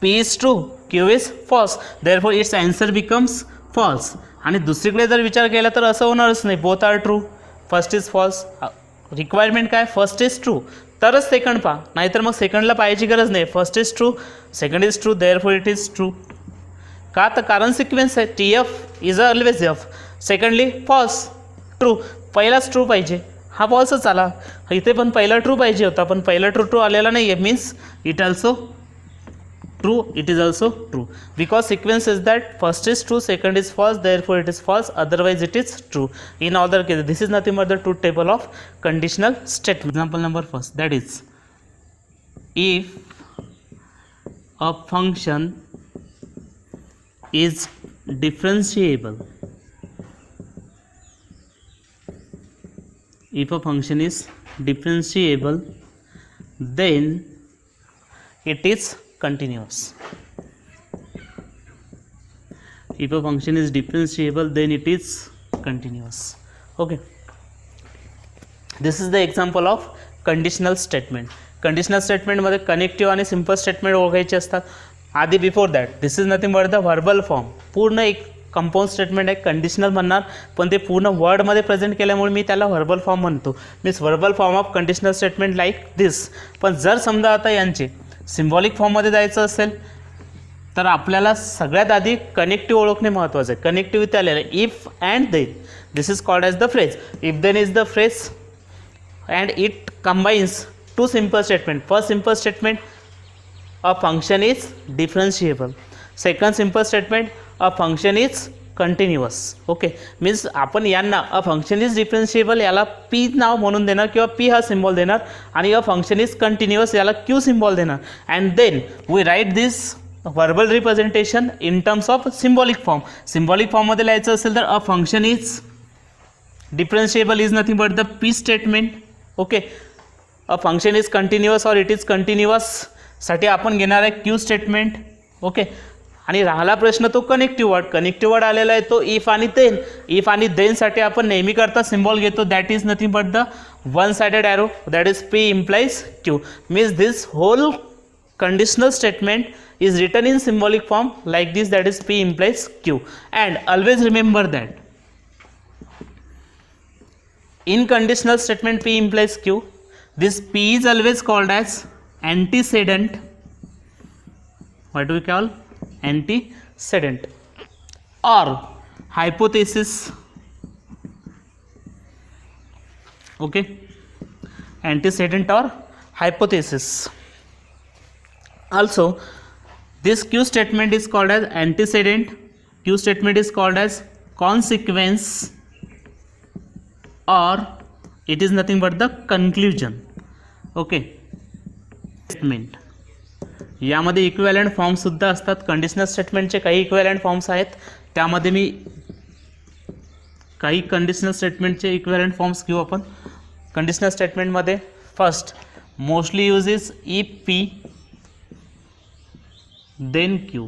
P is true, Q is false, therefore its answer becomes false. आणि दुसरीकडे जर विचार केला तर असं होणारच नाही, both are true, first is false. Requirement काय, फर्स्ट इज ट्रू तरच सेकंड पहा, नाहीतर मग सेकंडला पाहायची गरज नाही. First is true, second is true, therefore it is true. का, तर कारण सिक्वेन्स आहे. T F is always F. Secondly false, true, पहिलाच ट्रू पाहिजे, हा फॉल्सच आला. इथे पण पहिला ट्रू पाहिजे होता पण पहिला ट्रू आलेला नाही आहे, means it also true, it is also true, because sequence is that first is true, second is false, therefore it is false, otherwise it is true. In other cases, this is nothing but the truth table of conditional statement. Example number first, that is, if a function is differentiable, if a function is differentiable, then it is continuous. If a function is differentiable, then it is continuous. Okay, this is the example of conditional statement. Conditional स्टेटमेंटमध्ये कनेक्टिव्ह आणि सिम्पल स्टेटमेंट ओळखायचे असतात. आधी before that this is nothing but the verbal form. पूर्ण एक कंपाऊंड स्टेटमेंट आहे, कंडिशनल म्हणणार पण ते पूर्ण वर्डमध्ये प्रेझेंट केल्यामुळे मी त्याला व्हर्बल फॉर्म म्हणतो. Means verbal form of conditional statement like this. पण जर समजा आता यांचे सिम्बॉलिक फॉर्ममध्ये जायचं असेल तर आपल्याला सगळ्यात आधी कनेक्टिव्ह ओळखणे महत्त्वाचं आहे. कनेक्टिव्ह इथे आलेलं आहे if and then. This is called as the phrase. If then is the phrase and it combines two simple statement. First simple statement, a function is differentiable. Second simple statement, a function is continuous. Okay, means आपण यांना a function is differentiable याला p नाव म्हणून देणार किंवा p हा सिम्बॉल देणार आणि a function is continuous याला q सिम्बॉल देणार. and then we write this verbal representation in terms of symbolic form. symbolic form मध्ये लिहायचं असेल तर a function is differentiable is nothing but the p statement. Okay, a function is continuous और इट इज कंटिन्युअस साठी आपण घेणार आहे क्यू स्टेटमेंट. ओके, आणि राहिला प्रश्न तो कनेक्टिव्ह वर्ड. कनेक्टिव्ह वर्ड आलेला आहे तो इफ आणि देन. इफ आणि देनसाठी आपण नेहमी करता सिम्बॉल घेतो that is nothing but the one sided arrow that is P implies Q. Means this whole conditional statement is written in symbolic form like this, that is p implies q. And always remember that in conditional statement p implies q, this p is always called as antecedent. What do we call? Antecedent or hypothesis. Okay, antecedent or hypothesis. Also this q statement is called as antecedent. Q statement is called as consequence or it is nothing but the conclusion. Okay, statement यामध्ये इक्विव्हॅलंट फॉर्म सुद्धा असतात. कंडिशनल स्टेटमेंटचे काही इक्विव्हॅलंट फॉर्म्स आहेत, त्यामध्ये मी काही कंडिशनल स्टेटमेंटचे इक्विव्हॅलंट फॉर्म्स घेऊ आपण. कंडिशनल स्टेटमेंटमध्ये first mostly use is if P then q.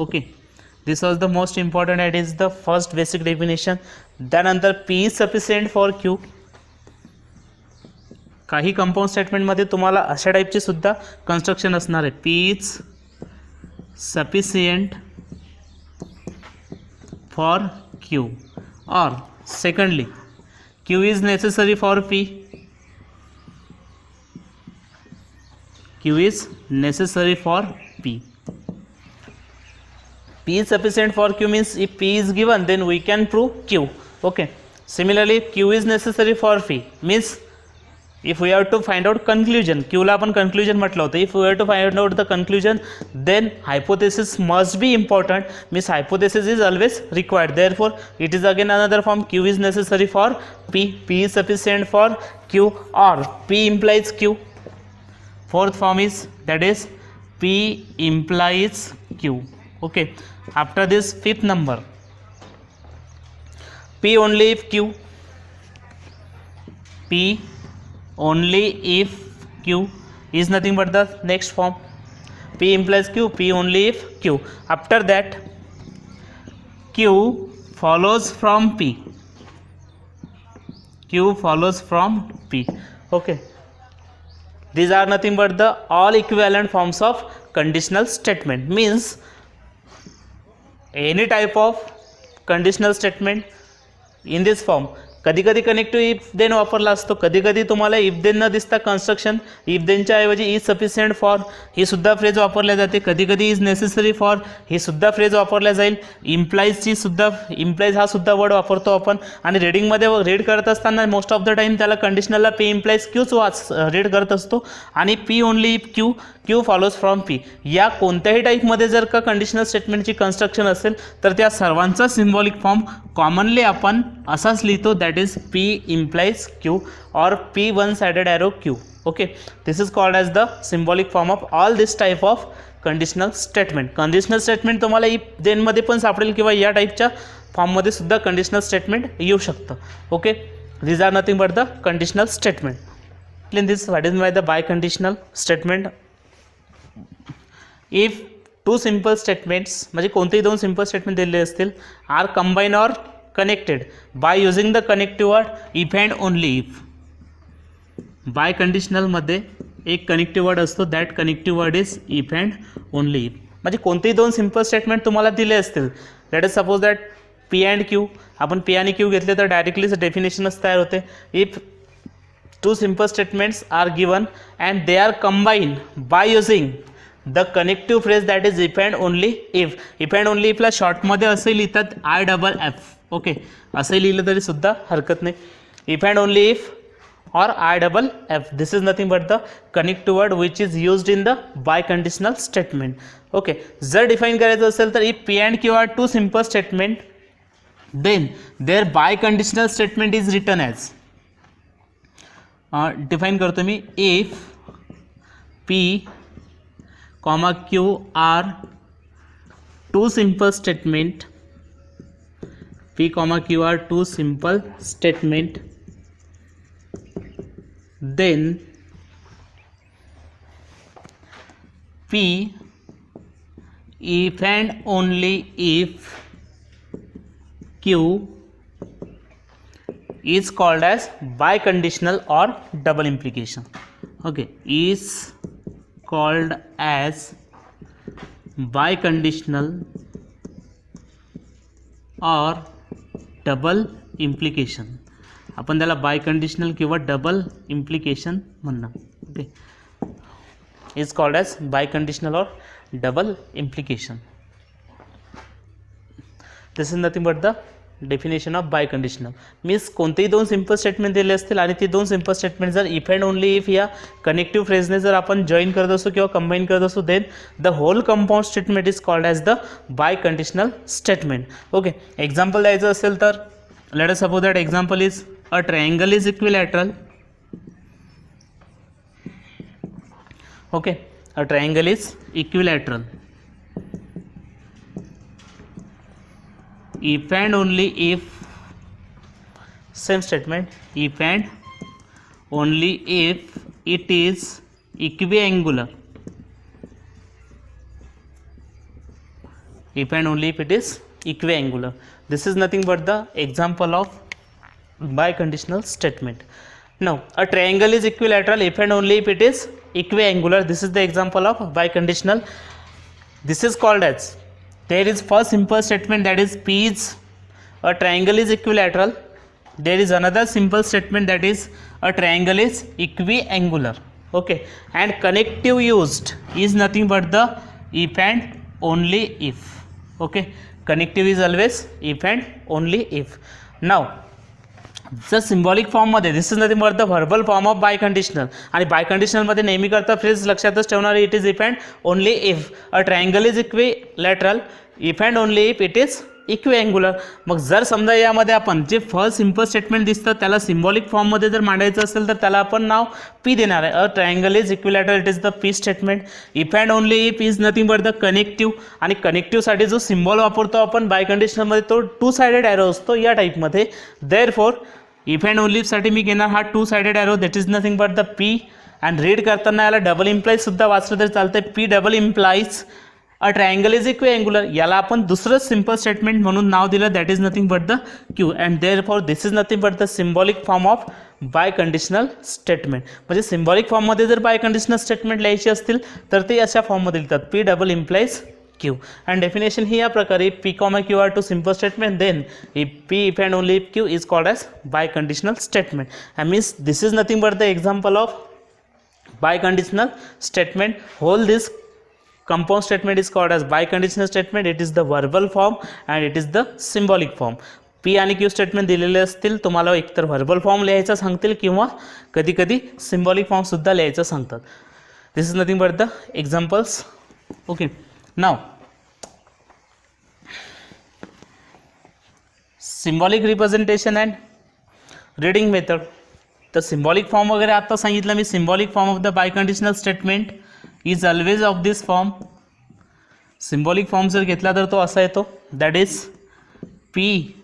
Okay, this was the most important, that is the first basic definition. त्यानंतर p is sufficient for q. काही कंपाऊंड स्टेटमेंटमध्ये तुम्हाला अशा टाईपची सुद्धा कन्स्ट्रक्शन असणार आहे. p is sufficient for q or secondly q is necessary for p. q is necessary for p. P is sufficient for q means if p is given then we can prove q. Okay, similarly q is necessary for p means if we have to find out conclusion, q ला आपण conclusion म्हटलं होतं. if we have to find out the conclusion then hypothesis must be important, means hypothesis is always required. Therefore it is again another form, q is necessary for p. P is sufficient for q or p implies q. Fourth form is, that is p implies q. Okay, after this fifth number, p only if q. P only if q is nothing but the next form. P implies q, p only if q. After that q follows from p. q follows from p. Okay, these are nothing but the all equivalent forms of conditional statement. Means any type of conditional statement in this form कधी कधी कनेक्टिव्ह इफ देन वापरला असतो, कधी कधी तुम्हाला इफ देन न दिसता कन्स्ट्रक्शन इफ देनच्या ऐवजी इज सफिशियंट फॉर ही सुद्धा फ्रेज वापरल्या जाते, कधी कधी इज नेसेसरी फॉर ही सुद्धा फ्रेज वापरल्या जाईल, इम्प्लाइजची सुद्धा इम्प्लाइज हा सुद्धा वर्ड वापरतो आपण. आणि रीडिंगमध्ये रीड करत असताना मोस्ट ऑफ द टाईम त्याला कंडिशनलला पी इम्प्लाइज क्यूच रीड करत असतो आणि P only if Q Q follows from P या कोणत्याही टाईपमध्ये जर का कंडिशनल स्टेटमेंटची कन्स्ट्रक्शन असेल तर त्या सर्वांचा सिम्बॉलिक फॉर्म कॉमनली आपण असाच लिहितो, that is P implies Q or P one sided arrow Q. Okay, this is called as the symbolic form of all this type of conditional statement. Conditional statement तुम्हाला इफ देनमध्ये पण सापडेल किंवा या टाईपच्या फॉर्ममध्ये सुद्धा कंडिशनल स्टेटमेंट येऊ शकतं. Okay, these are nothing but the conditional statement. In this, what is meant by conditional statement? If two simple statements म्हणजे कोणतेही दोन सिंपल स्टेटमेंट दिलेले असतील are combine or connected by using the connective word if and only if. बाय कंडिशनलमध्ये एक कनेक्टिव्ह वर्ड असतो, that connective word is if and only if. म्हणजे कोणतेही दोन सिंपल स्टेटमेंट तुम्हाला दिले असतील, that is suppose that P and Q, आपण पी आणि क्यू घेतले तर डायरेक्टलीच डेफिनेशनच तयार होते. If two simple statements are given and they are combine by using the connective phrase that is if and only if. If and only इफला शॉर्टमध्ये असे लिहितात IFF. ओके, असे लिहिलं तरी सुद्धा हरकत नाही. If and only if or IFF. This is nothing but the connective word which is used in the by conditional statement. Okay, जर डिफाइन करायचं असेल तर if P and Q are two simple statement, then their by conditional statement is written as define करतो मी, if P, Q are two simple statement, P, Q are two simple statement, then P if and only if Q is called as biconditional or double implication. Okay, is called as biconditional or double implication. आपण त्याला बाय कंडिशनल किंवा डबल इम्प्लिकेशन म्हणणार. Okay, is called as biconditional or double implication. This is nothing but the definition of biconditional. Means कोणतेही दोन सिंपल स्टेटमेंट दिले असतील आणि ती दोन सिंपल स्टेटमेंट जर इफ अँड ओनली इफ या कनेक्टिव्ह फ्रेजने जर आपण जॉईन करत असो किंवा कंबाईन करत असो, then the whole compound statement is called as the biconditional statement. Okay, example द्यायचं असेल तर let us suppose that example is a triangle is equilateral. Okay, a triangle is equilateral if and only if, same statement, if and only if it is equiangular. If and only if it is equiangular. This is nothing but the example of biconditional statement. Now a triangle is equilateral if and only if it is equiangular. This is the example of biconditional. This is called as, there is first simple statement that is P is a triangle is equilateral. There is another simple statement that is a triangle is equiangular. Okay, and connective used is nothing but the if and only if. Okay, connective is always if and only if. Now जर सिम्बॉलिक फॉर्ममध्ये this is nothing but the verbal form of biconditional. आणि बाय कंडिशनलमध्ये नेहमी करता फ्रेज लक्षातच ठेवणारे, it is if and only if. A triangle is equilateral if and only if it is equiangular. मग जर समजा यामध्ये आपण जे फर्स्ट सिम्पल स्टेटमेंट दिसतं त्याला सिम्बॉलिक फॉर्ममध्ये जर मांडायचं असेल तर त्याला आपण नाव पी देणार आहे. अ triangle is equilateral, it is the P statement. If and only if is nothing but the connective. आणि कनेक्टिव्हसाठी जो सिम्बॉल वापरतो आपण बाय कंडिशनलमध्ये तो टू साइडेड ॲरो असतो या टाईपमध्ये. देअरफॉर इफ अँड ओनली इफसाठी मी घेणार हा two sided arrow, that is nothing but the P. And read करताना याला डबल इम्प्लाइज सुद्धा वाचलं तरी चालतं, P double implies a triangle is equiangular. याला आपण दुसरं सिम्पल स्टेटमेंट म्हणून नाव दिलं, that is nothing but the Q. And therefore this is nothing but the symbolic form of biconditional statement. म्हणजे सिम्बॉलिक फॉर्ममध्ये जर बाय कंडिशनल स्टेटमेंट लिहायची असतील तर ते अशा फॉर्ममध्ये लिहितात, P double implies Q. And definition ही या प्रकारे, if P, Q are two simple statement, then if P if and only if Q is called as biconditional statement. And means this is nothing but the example of biconditional statement. Whole this compound statement is called as biconditional statement. It is the verbal form and it is the symbolic form. P आणि Q स्टेटमेंट दिलेले असतील, तुम्हाला एकतर व्हर्बल फॉर्म लिहायचा सांगतील किंवा कधी कधी सिम्बॉलिक फॉर्म सुद्धा लिहायचं सांगतात. This is nothing but the examples. Okay, नाव symbolic representation and reading method. तर सिम्बॉलिक फॉर्म वगैरे आता सांगितलं मी. Symbolic form of the biconditional statement is always of this form. Symbolic form जर घेतला तर तो असा येतो, दॅट इज पी.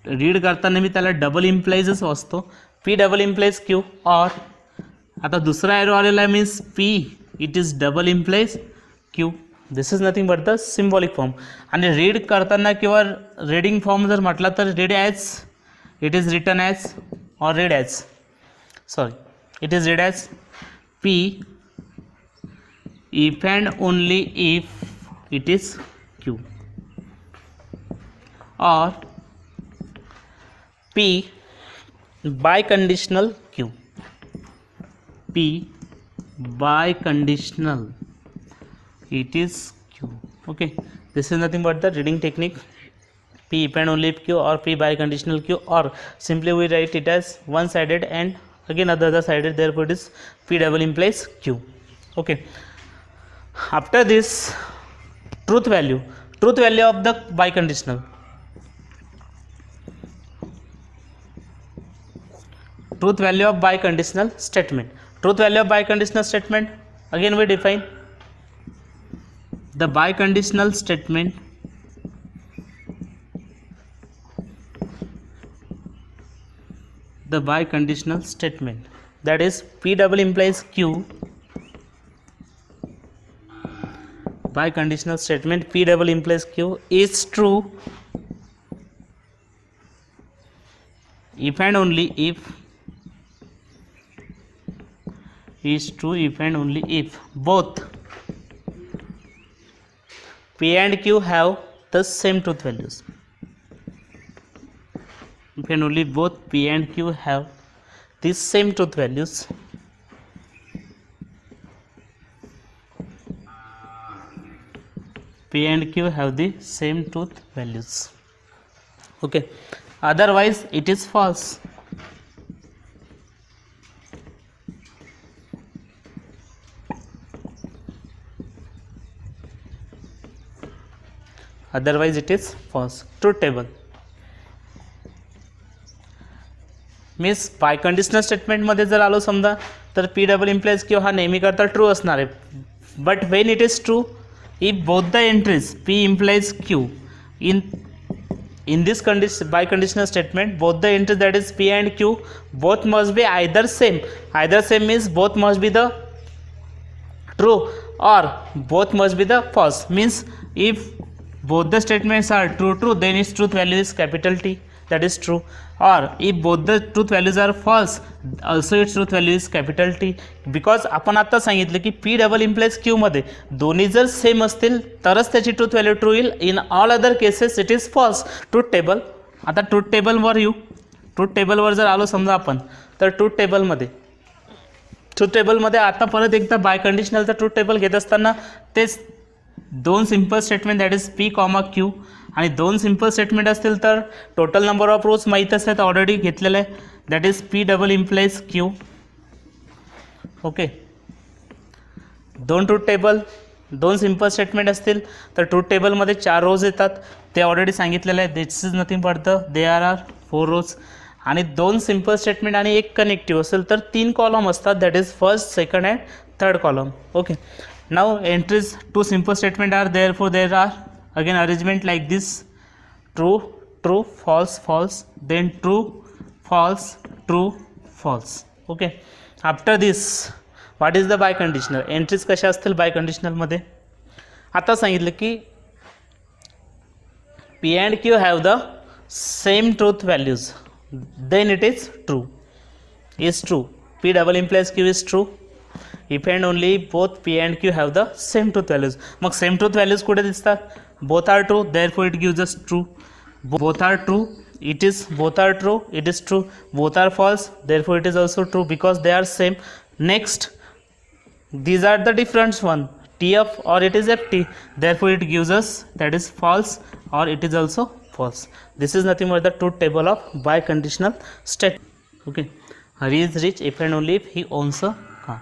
रीड करताना मी त्याला डबल इम्प्लाइजच वाचतो, पी डबल इम्प्लाइज क्यू. और आता दुसरा एरो आलेला आहे, means P it is double implies Q. This is nothing but the symbolic form. आणि रीड करताना किंवा रीडिंग फॉर्म जर म्हटला तर read as, it is written as और read as, sorry it is read as P if and only if it is Q, or P biconditional Q. P biconditional, it is Q. Okay, this is nothing but the reading technique. P if and only if Q or P biconditional Q, or simply we write it as one sided and again other sided, therefore it is P double implies Q. Okay, after this, truth value of the biconditional. Truth value of biconditional statement. Truth value of biconditional statement, again we define the biconditional statement that is P double implies Q. Biconditional statement P double implies Q is true if and only if, is true if and only if both P and Q have the same truth values. If and only both P and Q have the same truth values. P and Q have the same truth values. Okay, otherwise it is false. Otherwise it is false. Truth table means biconditional स्टेटमेंटमध्ये जर आलो समजा तर P डबल इम्प्लाइज Q हा नेहमी करता ट्रू असणार आहे. But Wien it is true, if both the entries P implies Q in this biconditional statement, both the entries that is P and Q both must be either same. Either same means both must be the true or both must be the false. Means if both the statements are true, then its truth value is capital T, that is true. Or if both the truth values are false, also its truth value is capital T. Because आपण आता सांगितलं की P डबल इम्प्लाइज Q मध्ये दोन्ही जर सेम असतील तरच त्याची ट्रूथ व्हॅल्यू ट्रू येईल. In all other cases it is false. Truth table, आता ट्रूथ टेबलवर येऊ. ट्रूथ टेबलवर जर आलो समजा आपण तर ट्रूथ टेबलमध्ये आता परत एकदा बायकंडिशनलचा ट्रूथ टेबल घेत असताना तेच दोन simple statement that is P comma Q आणि दोन सिम्पल स्टेटमेंट असतील तर टोटल नंबर ऑफ रोज माहीत असतात, ऑलरेडी घेतलेलं आहे, that is P double implies Q. Okay, दोन ट्रूथ टेबल, दोन सिम्पल स्टेटमेंट असतील तर ट्रूथ टेबलमध्ये 4 रोज येतात, ते ऑलरेडी सांगितलेलं आहे. This is nothing but the there are 4 rows. आणि दोन सिम्पल स्टेटमेंट आणि एक कनेक्टिव्ह असेल तर 3 कॉलम असतात, that is first, second and third column. Okay, now entries two simple statement are there, for there are again arrangement like this: true, true, false, false, then true, false, true, false. Okay, after this what is the biconditional entries? कशा असतील बायकंडिशनलमध्ये? आता सांगितलं की P and Q have the same truth values, then it is true. Is true. P double implies Q is true if and only both P and Q have the same truth values. मग सेम ट्रूथ व्हॅल्यूज कुठे दिसतात? Both are true, therefore it gives us true. Both are true, it is both are true, it is true. Both are false, therefore it is also true because they are same. Next, these are the different one, tf or it is ft, therefore it gives us that is false or it is also false. This is nothing but the truth table of biconditional statement. Okay, he is rich if and only if he owns a car.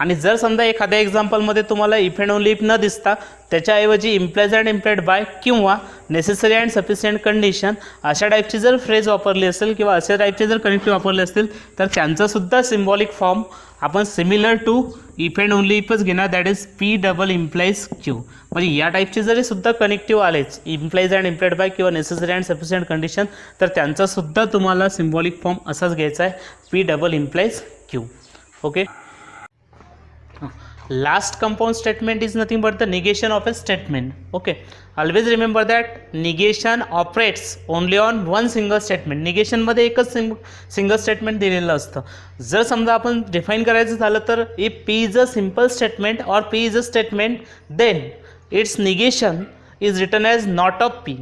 आणि जर समजा एखाद्या एक्झाम्पलमध्ये तुम्हाला इफ अँड ओनली इफ न दिसता त्याच्याऐवजी इम्प्लाइज अँड इम्प्लाइड बाय किंवा नेसेसरी अँड सफिशियंट कंडिशन अशा टाईपची जर फ्रेज वापरली असेल किंवा अशा टाईपचे जर कनेक्टिव्ह वापरले असतील तर त्यांचासुद्धा सिम्बॉलिक फॉर्म आपण similar to if and only इफच घेणार, that is P double implies Q. म्हणजे या टाईपचे जरी सुद्धा कनेक्टिव्ह आलेच इम्प्लाइज अँड इम्प्लाइड बाय किंवा नेसेसरी अँड सफिशियंट कंडिशन तर त्यांचासुद्धा तुम्हाला सिम्बॉलिक फॉर्म असाच घ्यायचा आहे, P double implies Q. Okay. Last compound statement is nothing but the negation of a statement. Okay, always remember that negation operates only on one single statement. negation मध्ये एकच सिंगल स्टेटमेंट दिलेलं असतं. जर समजा आपण डिफाईन करायचं झालं तर if p is a simple statement or p is a statement then its negation is written as not of p,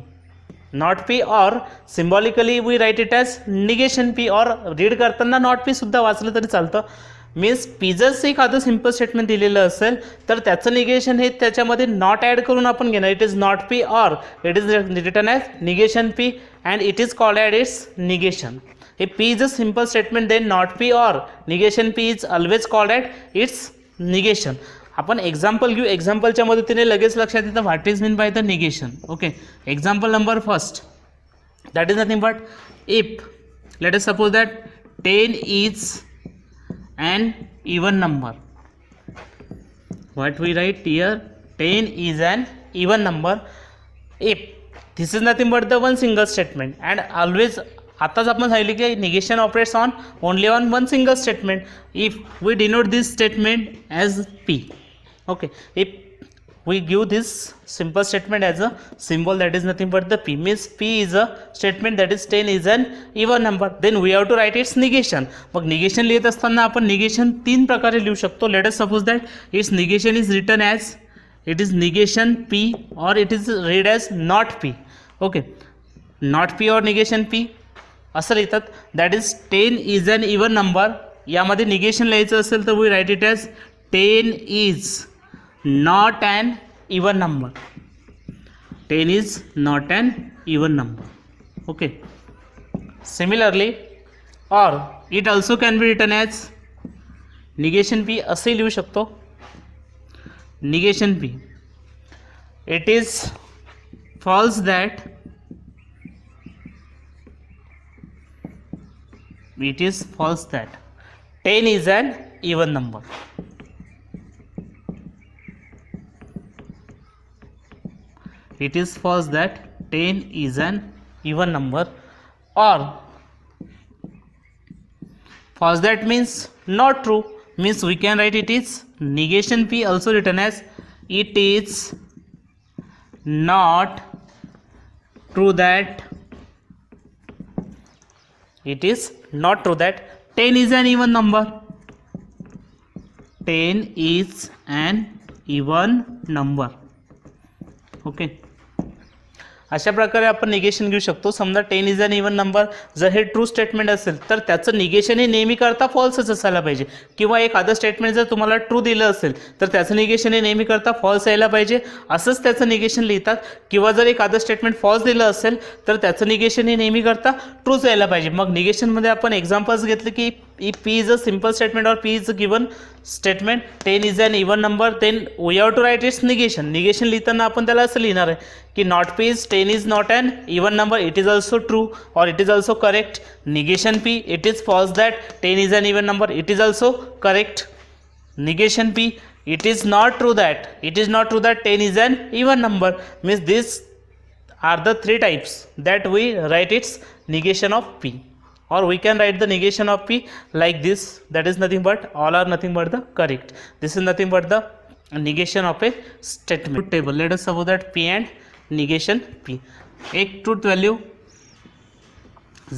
not p, or symbolically we write it as negation p, or read करताना नॉट p सुद्धा वाचलं तरी चालतं. मीन्स पी जर एखादं सिम्पल स्टेटमेंट दिलेलं असेल तर त्याचं निगेशन हे त्याच्यामध्ये नॉट ॲड करून आपण घेणार. It is not P or it is written as negation P and it is called as its negation. हे P is a simple statement then not P or negation P is always called at its negation. आपण एक्झाम्पल घेऊ, एक्झाम्पलच्या मदतीने लगेच लक्षात येतं what is mean by the negation. Okay, example number first, that is nothing but if let us suppose that 10 is an even number. What we write here, 10 is an even number if this is nothing but the one single statement, and always आताच आपण सांगितले की negation operates on only on one single statement. If we denote this statement as P. Okay, if we give this simple statement as a symbol, that is nothing but the p, means p is a statement that is 10 is an even number, then we have to write its negation. मग negation लिहित असताना आपण negation तीन प्रकारे लिहू शकतो. let us suppose that its negation is written as it is negation p or it is read as not p. okay, not p or negation p असं लिहितात. that is 10 is an even number. यामध्ये negation लिहायचं असेल तर we write it as 10 is not an even number. 10 is not an even number. Okay, similarly, or it also can be written as negation p. असे लिहू शकतो negation p. it is false that it is false that 10 is an even number. It is false that 10 is an even number, or false that means not true, means we can write it is negation p also written as it is not true that it is not true that 10 is an even number. 10 is an even number. Okay, अशा प्रकारे आपण निगेशन घेऊ शकतो. समजा 10 इज अन इवन नंबर जर हे ट्रू स्टेटमेंट असेल तर त्याचं निगेशन हे नेहमी करता फॉल्सच असायला पाहिजे, किंवा एखादं स्टेटमेंट जर तुम्हाला ट्रू दिलं असेल तर त्याचं निगेशन हे नेहमी करता फॉल्स यायला पाहिजे, असंच त्याचं निगेशन लिहितात. किंवा जर एखादं स्टेटमेंट फॉल्स दिलं असेल तर त्याचं निगेशन हे नेहमी करता ट्रूच यायला पाहिजे. मग निगेशनमध्ये आपण एक्झाम्पल्स घेतले की if p is a simple statement or p is a given statement, 10 is an even number, then we have to write its negation. negation लिहिताना आपण त्याला असं लिहिणार आहे की not p is 10 is not an even number, it is also true or it is also correct. negation p, it is false that 10 is an even number, it is also correct. negation p, it is not true that 10 is an even number, means these are the three types that we write its negation of p. or we can write the negation of p like this, that is nothing but all are nothing but the correct. This is nothing but the negation of a statement. Truth table, let us suppose that p and negation p. एक ट्रूथ व्हॅल्यू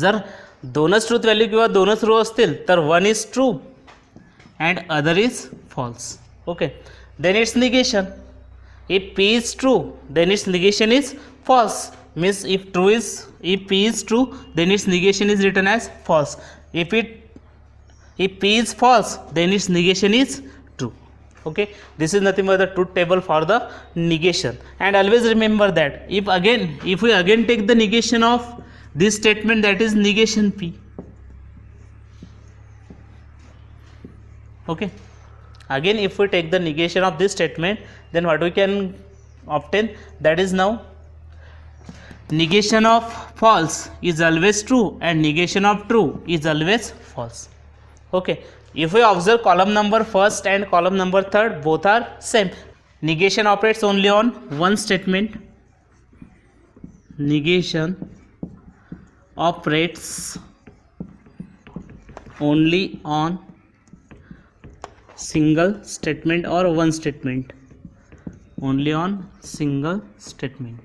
जर दोनच ट्रूथ व्हॅल्यू किंवा दोनच रो असतील तर 1 is true and other is false. Okay, then its negation. If P is true, then its negation is false. Means if P is true, then its negation is written as false. If P is false, then its negation is true. Okay, this is nothing but the truth table for the negation. And always remember that if we again take the negation of this statement, that is negation P. Okay, again if we take the negation of this statement, then what we can obtain, that is now negation of false is always true and negation of true is always false. Okay, if we observe column number first and column number third, both are same. Negation operates only on one statement. Negation operates only on single statement or one statement. Only on single statement.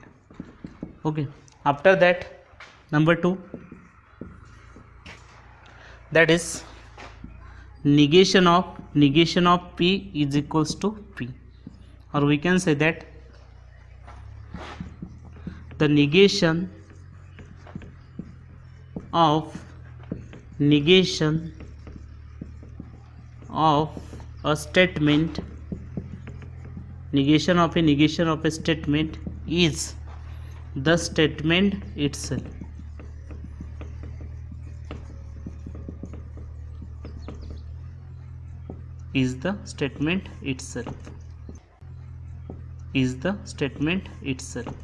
Okay, after that, number 2, that is negation of P is equals to P, or we can say that the negation of a statement, negation of a statement is the statement itself. Is the statement itself.